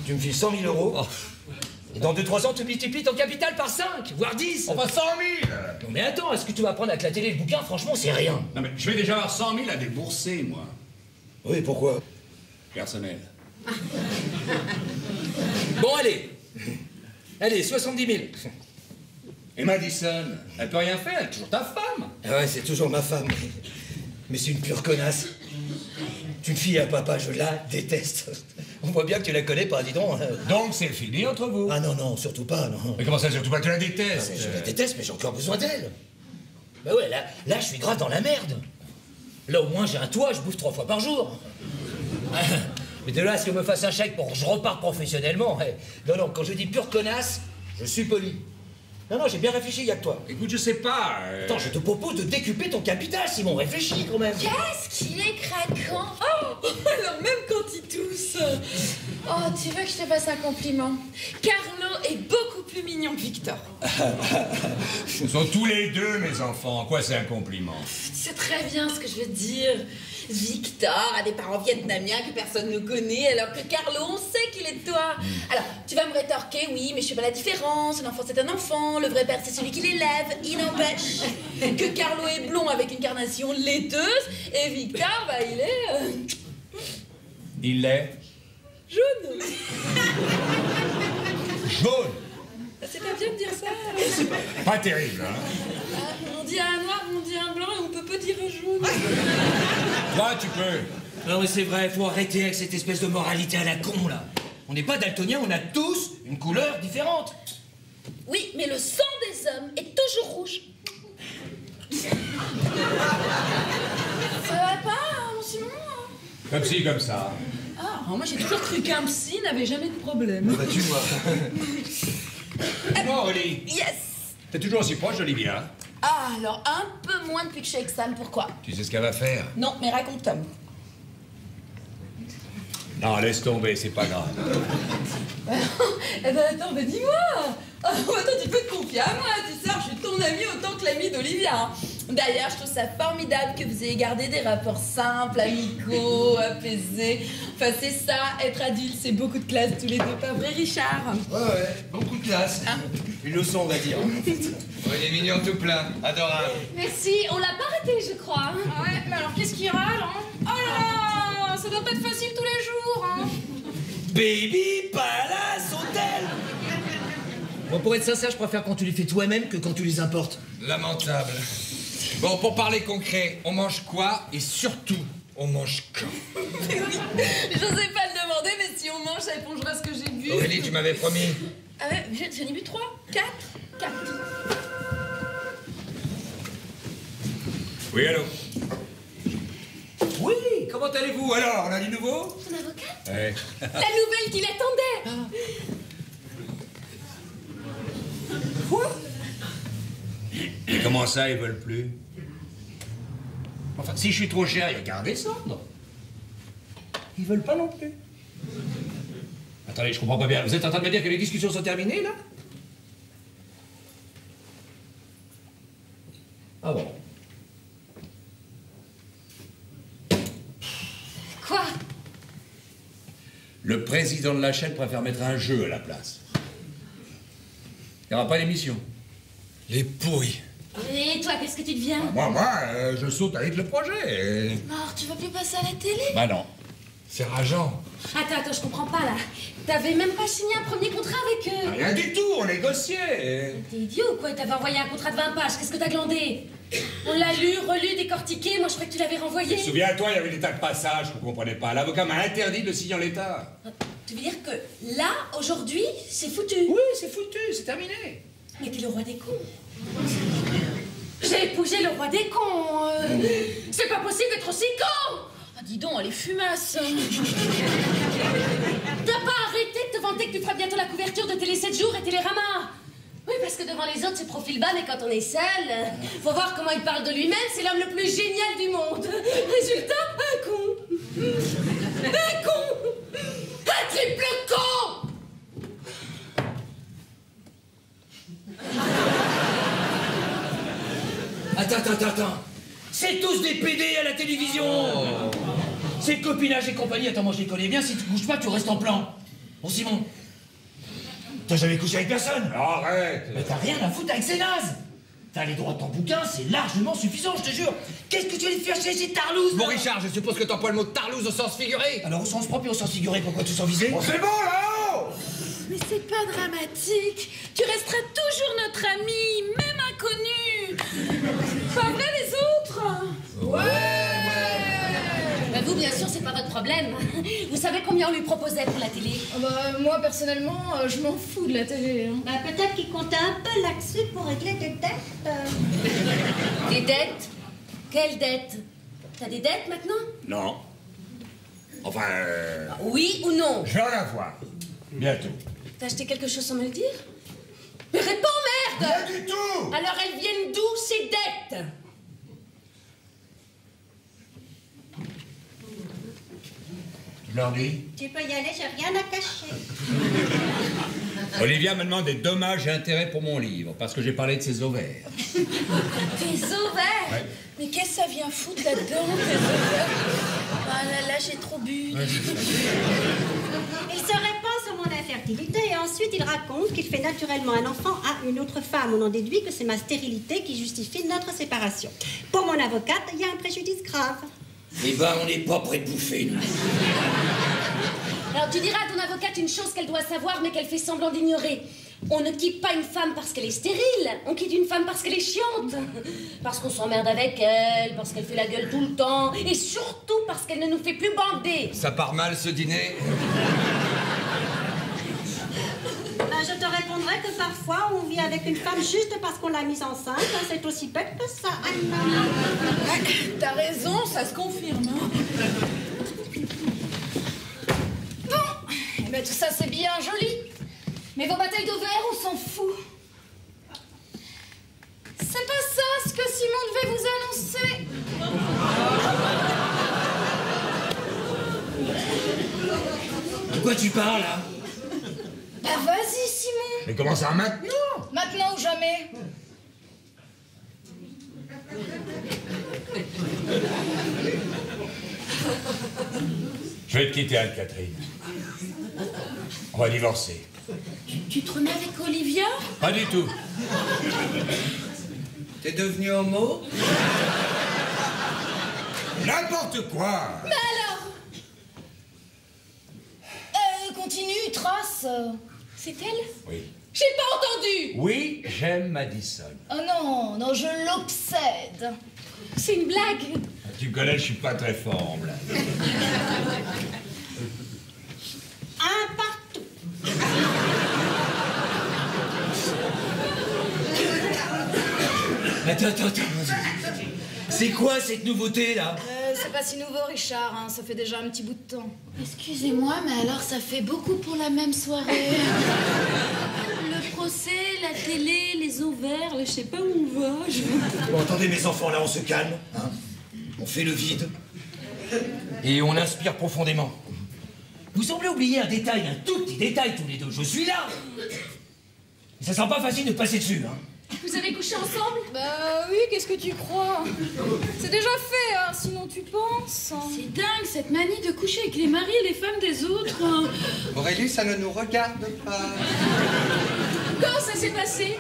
Tu me files 100 000 euros. Et dans 2-3 ans, tu multiplies ton capital par 5, voire 10. Enfin, 100 000! Non, mais attends, est-ce que tu vas prendre avec la télé le bouquin? Franchement, c'est rien. Non, mais je vais déjà avoir 100 000 à débourser, moi. Oui, pourquoi? Personnel. Bon, allez. Allez, 70 000. Et Madison, elle peut rien faire, elle est toujours ta femme. Ah ouais, c'est toujours ma femme. Mais c'est une pure connasse. C'est une fille à papa, je la déteste. On voit bien que tu la connais pas, dis donc. Donc c'est fini entre vous? Ah non, non, surtout pas, non. Mais comment ça, surtout pas? Tu la détestes? Je la déteste, mais j'ai encore besoin d'elle. Bah ouais, là, je suis grave dans la merde. Là, au moins, j'ai un toit, je bouffe 3 fois par jour. Mais de là à ce qu'on me fasse un chèque pour que je reparte professionnellement, non, non, quand je dis pure connasse, je suis poli. Non, non, j'ai bien réfléchi, y'a que toi. Écoute, je sais pas... Attends, je te propose de décuper ton capital, Simon, réfléchis quand même. Qu'est-ce qu'il est craquant. Oh, alors même quand il tousse. Oh, tu veux que je te fasse un compliment? Carlo est beaucoup plus mignon que Victor. Ce sont tous les deux mes enfants. Quoi, c'est un compliment? Tu sais très bien ce que je veux dire. Victor a des parents vietnamiens que personne ne connaît, alors que Carlo, on sait qu'il est de toi. Alors, tu vas me rétorquer, oui, mais je fais pas la différence. Un enfant, c'est un enfant. Le vrai père, c'est celui qui l'élève. Il n'empêche que Carlo est blond avec une carnation laiteuse, et Victor, bah, il est... Il est... jaune. jaune. C'est pas bien de dire ça. C'est pas terrible, hein? On dit un noir, on dit un blanc, et on peut pas dire un jaune. Là, tu peux. Non mais c'est vrai, faut arrêter avec cette espèce de moralité à la con, là. On n'est pas daltoniens, on a tous une couleur différente. Oui, mais le sang des hommes est toujours rouge. Ça va pas, mon Simon? Comme ci, comme ça. Ah, moi j'ai toujours cru qu'un psy n'avait jamais de problème. Bah tu vois. Bon, Aurélie, Yes. t'es toujours aussi proche d'Olivia. Ah, alors un peu moins depuis que je suis avec Sam, pourquoi? Tu sais ce qu'elle va faire? Non, mais raconte Tom. Non, laisse tomber, c'est pas grave. Eh ben attends, ben dis-moi. Attends, tu peux te confier à moi, tu sais, je suis ton ami autant que l'ami d'Olivia. Hein. D'ailleurs, je trouve ça formidable que vous ayez gardé des rapports simples, amicaux, apaisés. Enfin, c'est ça, être adulte, c'est beaucoup de classe tous les deux, pas vrai, Richard? Ouais, beaucoup de classe. Une leçon, on va dire. Il est mignon tout plein, adorable. Merci, on l'a pas arrêté, je crois. Ah ouais, mais alors qu'est-ce qu'il râle, hein? Oh là là, ça doit pas être facile tous les jours, hein? Baby Palace Hotel. Bon, pour être sincère, je préfère quand tu les fais toi-même que quand tu les importes. Lamentable. Bon, pour parler concret, on mange quoi et surtout, on mange quand? J'osais pas le demander, mais si on mange, ça épongera ce que j'ai bu. Aurélie, tu m'avais promis. Ah ouais, j'en ai bu 3, 4. Oui, allô? Oui, comment allez-vous? Alors, on a du nouveau? Ton avocat? Ouais. La nouvelle qu'il attendait. Quoi? Et comment ça, ils veulent plus? Enfin, si je suis trop cher, il y a qu'à redescendre. Ils veulent pas non plus. Attendez, je comprends pas bien. Vous êtes en train de me dire que les discussions sont terminées, là? Ah bon? Quoi? Le président de la chaîne préfère mettre un jeu à la place. Il n'y aura pas d'émission. Les pourris. Et toi, qu'est-ce que tu deviens? Je saute avec le projet. Alors, tu vas plus passer à la télé? Bah non. C'est rageant. Attends, je comprends pas là. T'avais même pas signé un premier contrat avec eux. Rien du tout, on négociait. T'es idiot ou quoi? T'avais envoyé un contrat de 20 pages, qu'est-ce que t'as glandé? On l'a lu, relu, décortiqué, moi je croyais que tu l'avais renvoyé. Souviens-toi, il y avait des tas de passages que vous comprenez pas. L'avocat m'a interdit de signer en l'état. Tu veux dire que là, aujourd'hui, c'est foutu? Oui, c'est foutu, c'est terminé. Mais t'es le roi des cons. J'ai épousé le roi des cons. C'est pas possible d'être aussi con. Ah, dis donc, elle est fumasse. T'as pas arrêté de te vanter que tu feras bientôt la couverture de Télé 7 jours et Télérama. Oui, parce que devant les autres, c'est profil bas, mais quand on est seul, faut voir comment il parle de lui-même, c'est l'homme le plus génial du monde. Résultat, un con. Un con! Un triple con! Attends. C'est tous des PD à la télévision. C'est le copinage et compagnie. Attends, moi je les connais bien. Si tu bouges pas, tu restes en plan. Bon, Simon, t'as jamais couché avec personne? Arrête. Mais t'as rien à foutre avec ces nazes. T'as les droits de ton bouquin, c'est largement suffisant, je te jure. Qu'est-ce que tu vas aller faire chez ces tarlouses? Bon, Richard, je suppose que t'emploies le mot tarlouse au sens figuré. Alors au sens propre et au sens figuré, pourquoi tu sens visé? Bon, c'est bon, là-haut. Mais c'est pas dramatique. Tu resteras toujours notre ami, même inconnu. Pas vrai, les autres? Bah vous, bien sûr, c'est pas votre problème. Vous savez combien on lui proposait pour la télé? Moi, personnellement, je m'en fous de la télé. Hein. Bah, peut-être qu'il comptait un peu là-dessus pour régler des dettes. Des dettes? Quelles dettes? T'as des dettes maintenant? Non. Enfin, Oui ou non? je vais en avoir. Bientôt. T'as acheté quelque chose sans me le dire? Mais réponds, merde! Pas du tout. Alors elles viennent d'où, ces dettes? Tu leur dis? Tu peux y aller, j'ai rien à cacher. Olivia me demande des dommages et intérêts pour mon livre, parce que j'ai parlé de ses ovaires. Tes ovaires? Ouais. Mais qu'est-ce que ça vient foutre là-dedans, tes ovaires? Ah là là, j'ai trop bu. Il se répand sur mon infertilité et ensuite il raconte qu'il fait naturellement un enfant à une autre femme. On en déduit que c'est ma stérilité qui justifie notre séparation. Pour mon avocate, il y a un préjudice grave. Eh ben, on n'est pas prêt de bouffer, nous. Alors tu diras à ton avocate une chose qu'elle doit savoir mais qu'elle fait semblant d'ignorer. On ne quitte pas une femme parce qu'elle est stérile, on quitte une femme parce qu'elle est chiante. Parce qu'on s'emmerde avec elle, parce qu'elle fait la gueule tout le temps, et surtout parce qu'elle ne nous fait plus bander. Ça part mal, ce dîner. Je te répondrai que parfois on vit avec une femme juste parce qu'on l'a mise enceinte. C'est aussi bête que ça, Anna. T'as raison, ça se confirme. Bon, mais tout ça c'est bien joli. Mais vos batailles d'ovaires, on s'en fout. C'est pas ça ce que Simon devait vous annoncer. De quoi tu parles, là? Bah vas-y, Simon. Mais comment ça maintenant? Maintenant ou jamais. Je vais te quitter, Anne-Catherine. On va divorcer. Tu te remets avec Olivia? Pas du tout. T'es devenu homo? N'importe quoi. Mais alors continue, trace. C'est elle? Oui. J'ai pas entendu! Oui, j'aime Madison. Oh non, non, je l'obsède. C'est une blague. Tu me connais, je suis pas très fort en blague. Un partout. Attends. C'est quoi cette nouveauté, là? C'est pas si nouveau, Richard, hein, ça fait déjà un petit bout de temps. Excusez-moi, mais alors ça fait beaucoup pour la même soirée. Le procès, la télé, les ovaires, je sais pas où on va. Bon, attendez, mes enfants, là, on se calme. Hein, on fait le vide. Et on inspire profondément. Vous semblez oublier un détail, un tout petit détail tous les deux. Je suis là. Et ça sera pas facile de passer dessus, hein. Vous avez couché ensemble? Bah oui, qu'est-ce que tu crois? C'est déjà fait, hein, sinon tu penses. C'est dingue, cette manie de coucher avec les maris et les femmes des autres. Aurélie, ça ne nous regarde pas. Comment ça s'est passé?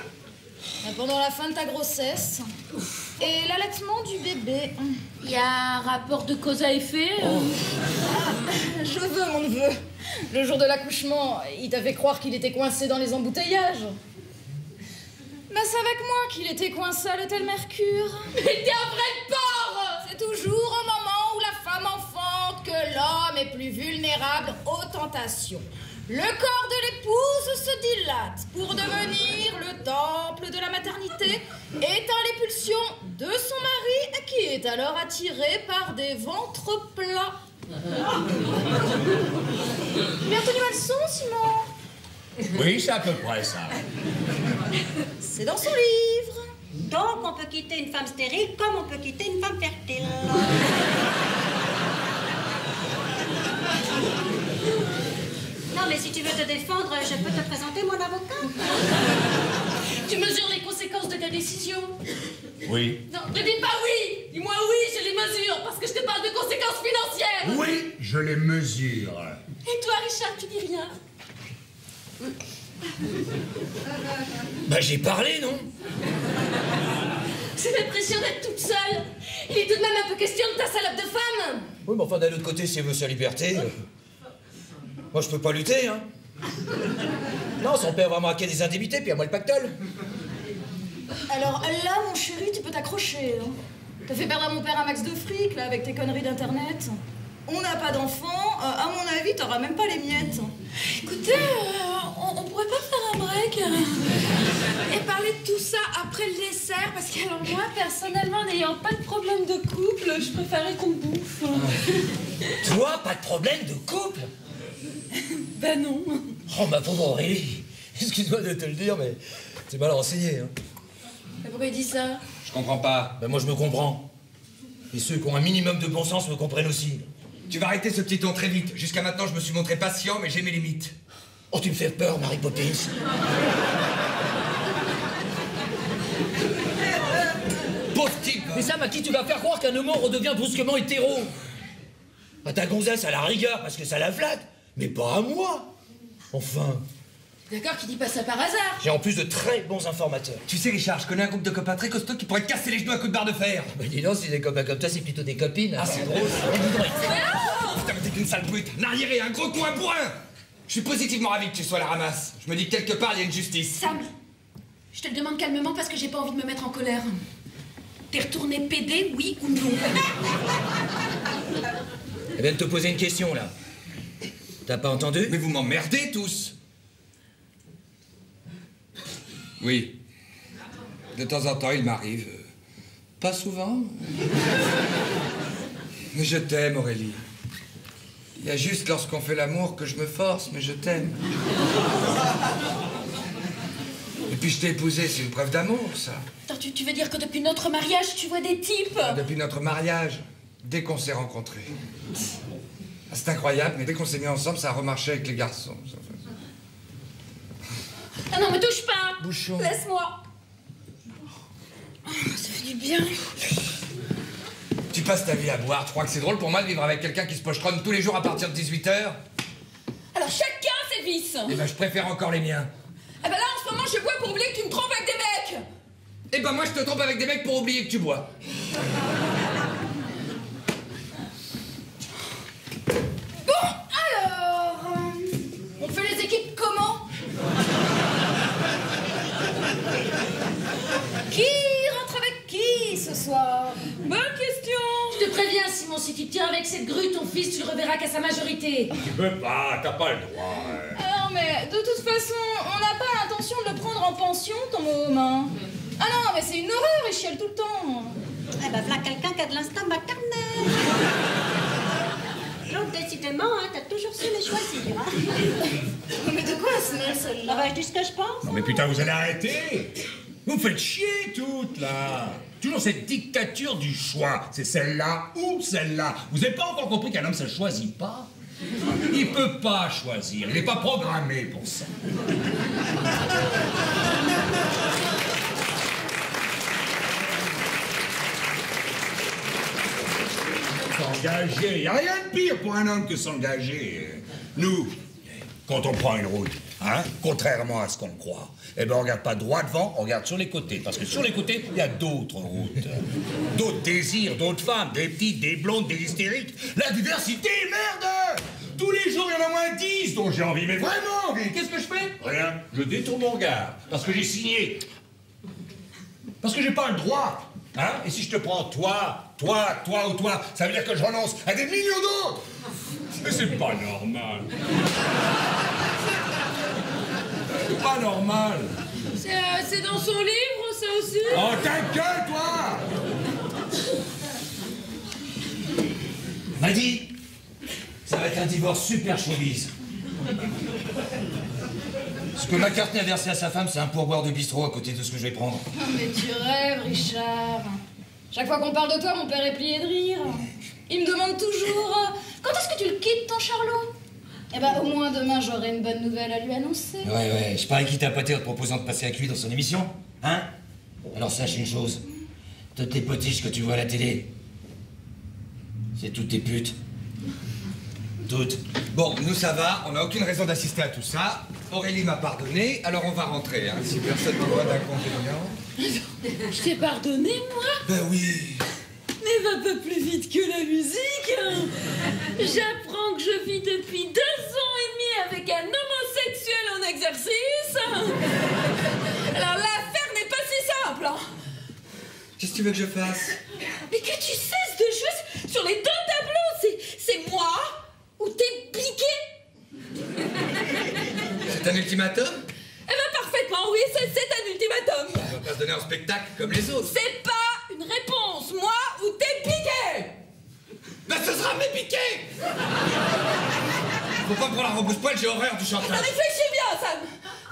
Pendant la fin de ta grossesse et l'allaitement du bébé. Il y a un rapport de cause à effet. Je veux mon neveu. Le jour de l'accouchement, il t'a fait croire qu'il était coincé dans les embouteillages. Bah c'est avec moi qu'il était coincé à l'hôtel Mercure. Mais t'es un vrai porc! C'est toujours au moment où la femme enfante que l'homme est plus vulnérable aux tentations. Le corps de l'épouse se dilate pour devenir le temple de la maternité, éteint les pulsions de son mari qui est alors attiré par des ventres plats. Bien retenu ma leçon, Simon? Oui, c'est à peu près ça. C'est dans son livre. Donc on peut quitter une femme stérile comme on peut quitter une femme fertile. Non, mais si tu veux te défendre, je peux te présenter mon avocat. Tu mesures les conséquences de ta décision? Oui. Non, ne dis pas oui. Dis-moi oui, je les mesure, parce que je te parle de conséquences financières. Oui, je les mesure. Et toi, Richard, tu dis rien? Bah j'ai parlé, non? C'est l'impression d'être toute seule. Il est tout de même un peu question de ta salope de femme. Oui, mais enfin, d'un autre côté, si elle veut sa liberté... Moi, je peux pas lutter, hein. Non, son père va me raquer des indemnités, puis à moi le pactole. Alors là, mon chéri, tu peux t'accrocher. Hein. T'as fait perdre à mon père un max de fric, là, avec tes conneries d'internet. On n'a pas d'enfants, à mon avis, t'auras même pas les miettes. Écoutez, on pourrait pas faire un break et parler de tout ça après le dessert, parce que alors moi, personnellement, n'ayant pas de problème de couple, je préférais qu'on bouffe. Toi, pas de problème de couple? Ben non. Oh, ma pauvre Aurélie. Excuse-moi de te le dire, mais t'es mal renseigné, hein. Mais pourquoi il dit ça? Je comprends pas. Ben moi, je me comprends. Et ceux qui ont un minimum de bon sens me comprennent aussi. Tu vas arrêter ce petit ton très vite. Jusqu'à maintenant, je me suis montré patient, mais j'ai mes limites. Oh, tu me fais peur, Mary Poppins. Pauvre type. Mais Sam, à qui tu vas faire croire qu'un homo redevient brusquement hétéro? À ta gonzesse à la rigueur, parce que ça la flatte, mais pas à moi. Enfin, D'accord qu'il dit pas ça par hasard. j'ai en plus de très bons informateurs. Tu sais, Richard, je connais un groupe de copains très costauds qui pourraient te casser les genoux à coups de barre de fer. Bah dis donc, si des copains comme toi, c'est plutôt des copines. Ah, c'est drôle. Eh, dis donc, Putain, mais t'es qu'une sale brute. Un arriéré, un gros coin bourrin. Je suis positivement ravi que tu sois à la ramasse. Je me dis que quelque part, il y a une justice. Sam, je te le demande calmement parce que j'ai pas envie de me mettre en colère. T'es retourné PD, oui ou non? Elle vient de te poser une question, là. T'as pas entendu? Mais vous m'emmerdez tous. Oui. De temps en temps, il m'arrive. Pas souvent. Mais je t'aime, Aurélie. Il y a juste lorsqu'on fait l'amour que je me force, mais je t'aime. Et puis je t'ai épousé, c'est une preuve d'amour, ça. Attends, tu veux dire que depuis notre mariage, tu vois des types? Depuis notre mariage, dès qu'on s'est rencontrés. Ah, c'est incroyable, mais dès qu'on s'est mis ensemble, ça a remarché avec les garçons. Ah non, me touche pas! Bouchon. Laisse-moi! Oh, ça fait du bien. Tu passes ta vie à boire, tu crois que c'est drôle pour moi de vivre avec quelqu'un qui se pochetronne tous les jours à partir de 18h? Alors chacun ses vices! Eh ben, je préfère encore les miens. Ah ben là, en ce moment, je bois pour oublier que tu me trompes avec des mecs! Eh ben, moi, je te trompe avec des mecs pour oublier que tu bois. Bon, alors... on fait les équipes comment? Qui rentre avec qui ce soir? Bonne question! Je te préviens, Simon, si tu tiens avec cette grue, ton fils, tu le reverras qu'à sa majorité. Tu peux pas, t'as pas le droit. Non mais de toute façon, on n'a pas l'intention de le prendre en pension, ton môme. Hein. Ah non, mais c'est une horreur, il chiale tout le temps. Eh ben, voilà quelqu'un qui a de l'instinct maternel. L'autre, décidément, hein, t'as toujours su les choisir. Hein. Mais de quoi elle se mêle, celle-là? Ah bah, je dis ce que je pense. Non mais putain, vous allez arrêter. Vous faites chier toutes, là. Toujours cette dictature du choix. C'est celle-là ou celle-là. Vous n'avez pas encore compris qu'un homme, ça ne choisit pas? Il peut pas choisir. Il n'est pas programmé pour ça. S'engager. Il n'y a rien de pire pour un homme que s'engager. Nous, quand on prend une route, hein, contrairement à ce qu'on croit, eh ben on regarde pas droit devant, on regarde sur les côtés. Parce que sur les côtés, il y a d'autres routes. D'autres désirs, d'autres femmes, des petites, des blondes, des hystériques. La diversité, merde! Tous les jours, il y en a moins 10 dont j'ai envie. Mais vraiment envie. Qu'est-ce que je fais? Rien. Je détourne mon regard. Parce que j'ai signé. Parce que j'ai pas le droit. Hein? Et si je te prends toi ou toi, ça veut dire que je renonce à des millions d'autres. Mais c'est pas normal. C'est pas normal. C'est dans son livre, ça aussi? Oh, ta gueule, toi! M'a dit, ça va être un divorce super showbiz. Ce que McCartney a versé à sa femme, c'est un pourboire de bistrot à côté de ce que je vais prendre. Oh, mais tu rêves, Richard. Chaque fois qu'on parle de toi, mon père est plié de rire. Il me demande toujours quand est-ce que tu le quittes, ton Charlot? Eh ben, au moins demain, j'aurai une bonne nouvelle à lui annoncer. Ouais, je parie qu'il t'a poté en te proposant de passer avec lui dans son émission. Hein? Alors sache une chose. Toutes les potiches que tu vois à la télé, c'est toutes tes putes. Toutes. Bon, nous ça va, on n'a aucune raison d'assister à tout ça. Aurélie m'a pardonné, alors on va rentrer, hein, si personne ne voit d'inconvénient. Je t'ai pardonné, moi? Ben oui. Mais va pas plus vite que la musique, hein. J'apprends que je vis depuis 2 ans et demi avec un homosexuel en exercice. Alors l'affaire n'est pas si simple, hein. Qu'est-ce que tu veux que je fasse? Mais que tu cesses de jouer sur les 2 tableaux. C'est moi ou t'es piqué. C'est un ultimatum? Eh ben parfaitement, oui, c'est un ultimatum. On va pas se donner en spectacle comme les autres. C'est pas une réponse, moi ou t'es piqué. Ben ce sera mes piquets. Faut pas me prendre la rebouche-poil, j'ai horreur du chantage. Réfléchis bien, Sam.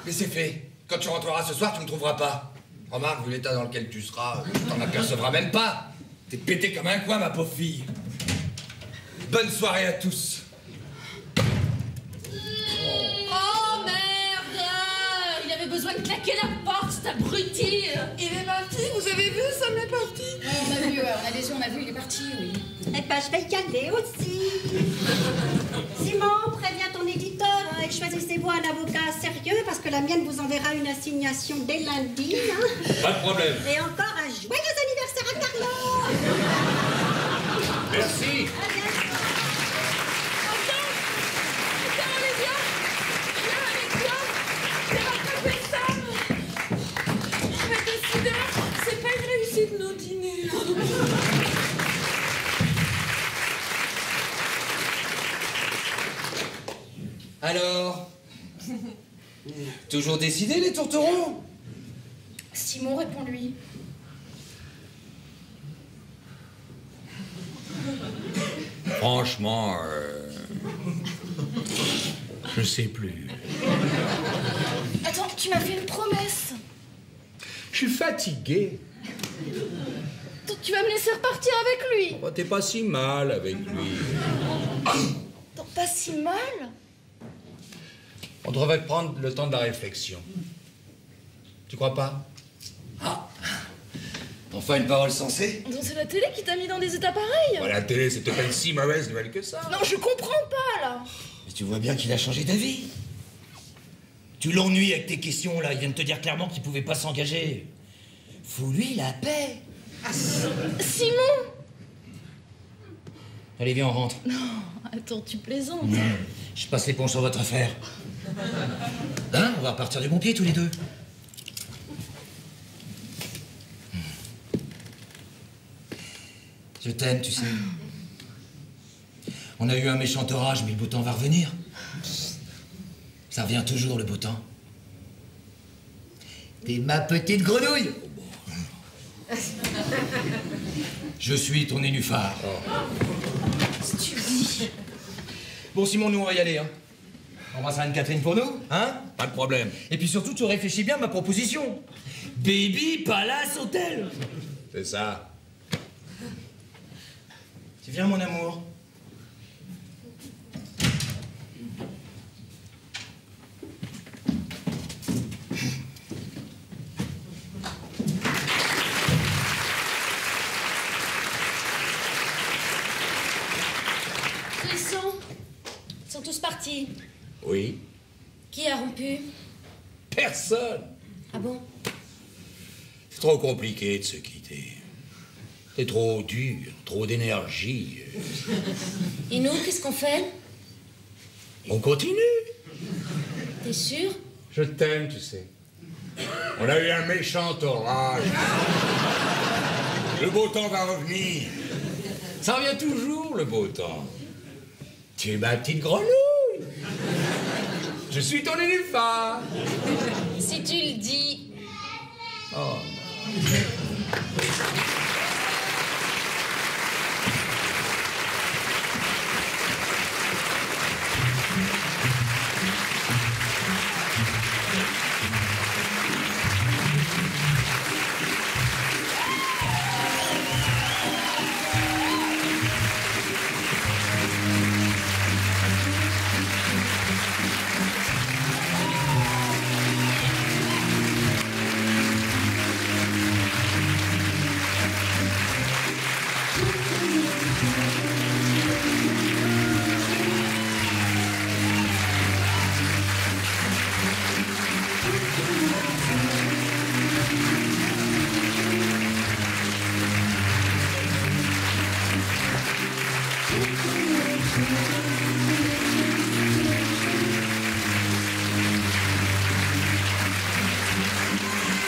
Mais c'est fait. Quand tu rentreras ce soir, tu me trouveras pas. Remarque, vu l'état dans lequel tu seras, tu t'en apercevras même pas. T'es pété comme un coin, ma pauvre fille. Bonne soirée à tous. Oh merde! Il avait besoin de claquer la porte, cet abruti! Il est parti, vous avez vu, Sam est parti! On a vu, on a des yeux, on a vu, il est parti, oui. Eh ben, je vais y aller aussi. Simon, préviens ton éditeur et choisissez-vous un avocat sérieux parce que la mienne vous enverra une assignation dès lundi. Hein. Pas de problème. Et encore un joyeux anniversaire à Carlo. Merci. C'est pas une réussite nos dîners. Alors? Toujours décidé, les tourtereaux? Simon, réponds-lui. Franchement, je sais plus. Attends, tu m'as fait une promesse. Je suis fatigué. Donc tu vas me laisser repartir avec lui. Oh, t'es pas si mal avec lui. Donc pas si mal. On devrait prendre le temps de la réflexion. Tu crois pas? Ah! Enfin une parole sensée? Donc c'est la télé qui t'a mis dans des états pareils. Bah, la télé, c'était pas une si mauvaise nouvelle que ça. Non, je comprends pas, là. Mais tu vois bien qu'il a changé d'avis. Tu l'ennuies avec tes questions, là. Il vient de te dire clairement qu'il pouvait pas s'engager. Fous-lui la paix. Simon. Allez, viens, on rentre. Non, attends, tu plaisantes. Je passe l'éponge sur votre affaire. Hein? On va repartir du bon pied, tous les deux. Je t'aime, tu sais. On a eu un méchant orage, mais le beau temps va revenir. Ça revient toujours, le beau temps. T'es ma petite grenouille. Je suis ton nénuphar. Si tu dis. Bon, Simon, nous, on va y aller, hein. On embrasse Anne-Catherine pour nous, hein? Pas de problème. Et puis surtout, tu réfléchis bien à ma proposition. Baby Palace Hotel. C'est ça. Tu viens, mon amour? Ils sont tous partis. Oui. Qui a rompu? Personne. Ah bon? C'est trop compliqué de se quitter. C'est trop dur, trop d'énergie. Et nous, qu'est-ce qu'on fait? On continue. T'es sûr? Je t'aime, tu sais. On a eu un méchant orage. Le beau temps va revenir. Ça revient toujours, le beau temps. Tu es ma petite grenouille. Je suis ton nénuphar. Si tu le dis. Oh.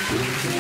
Toutes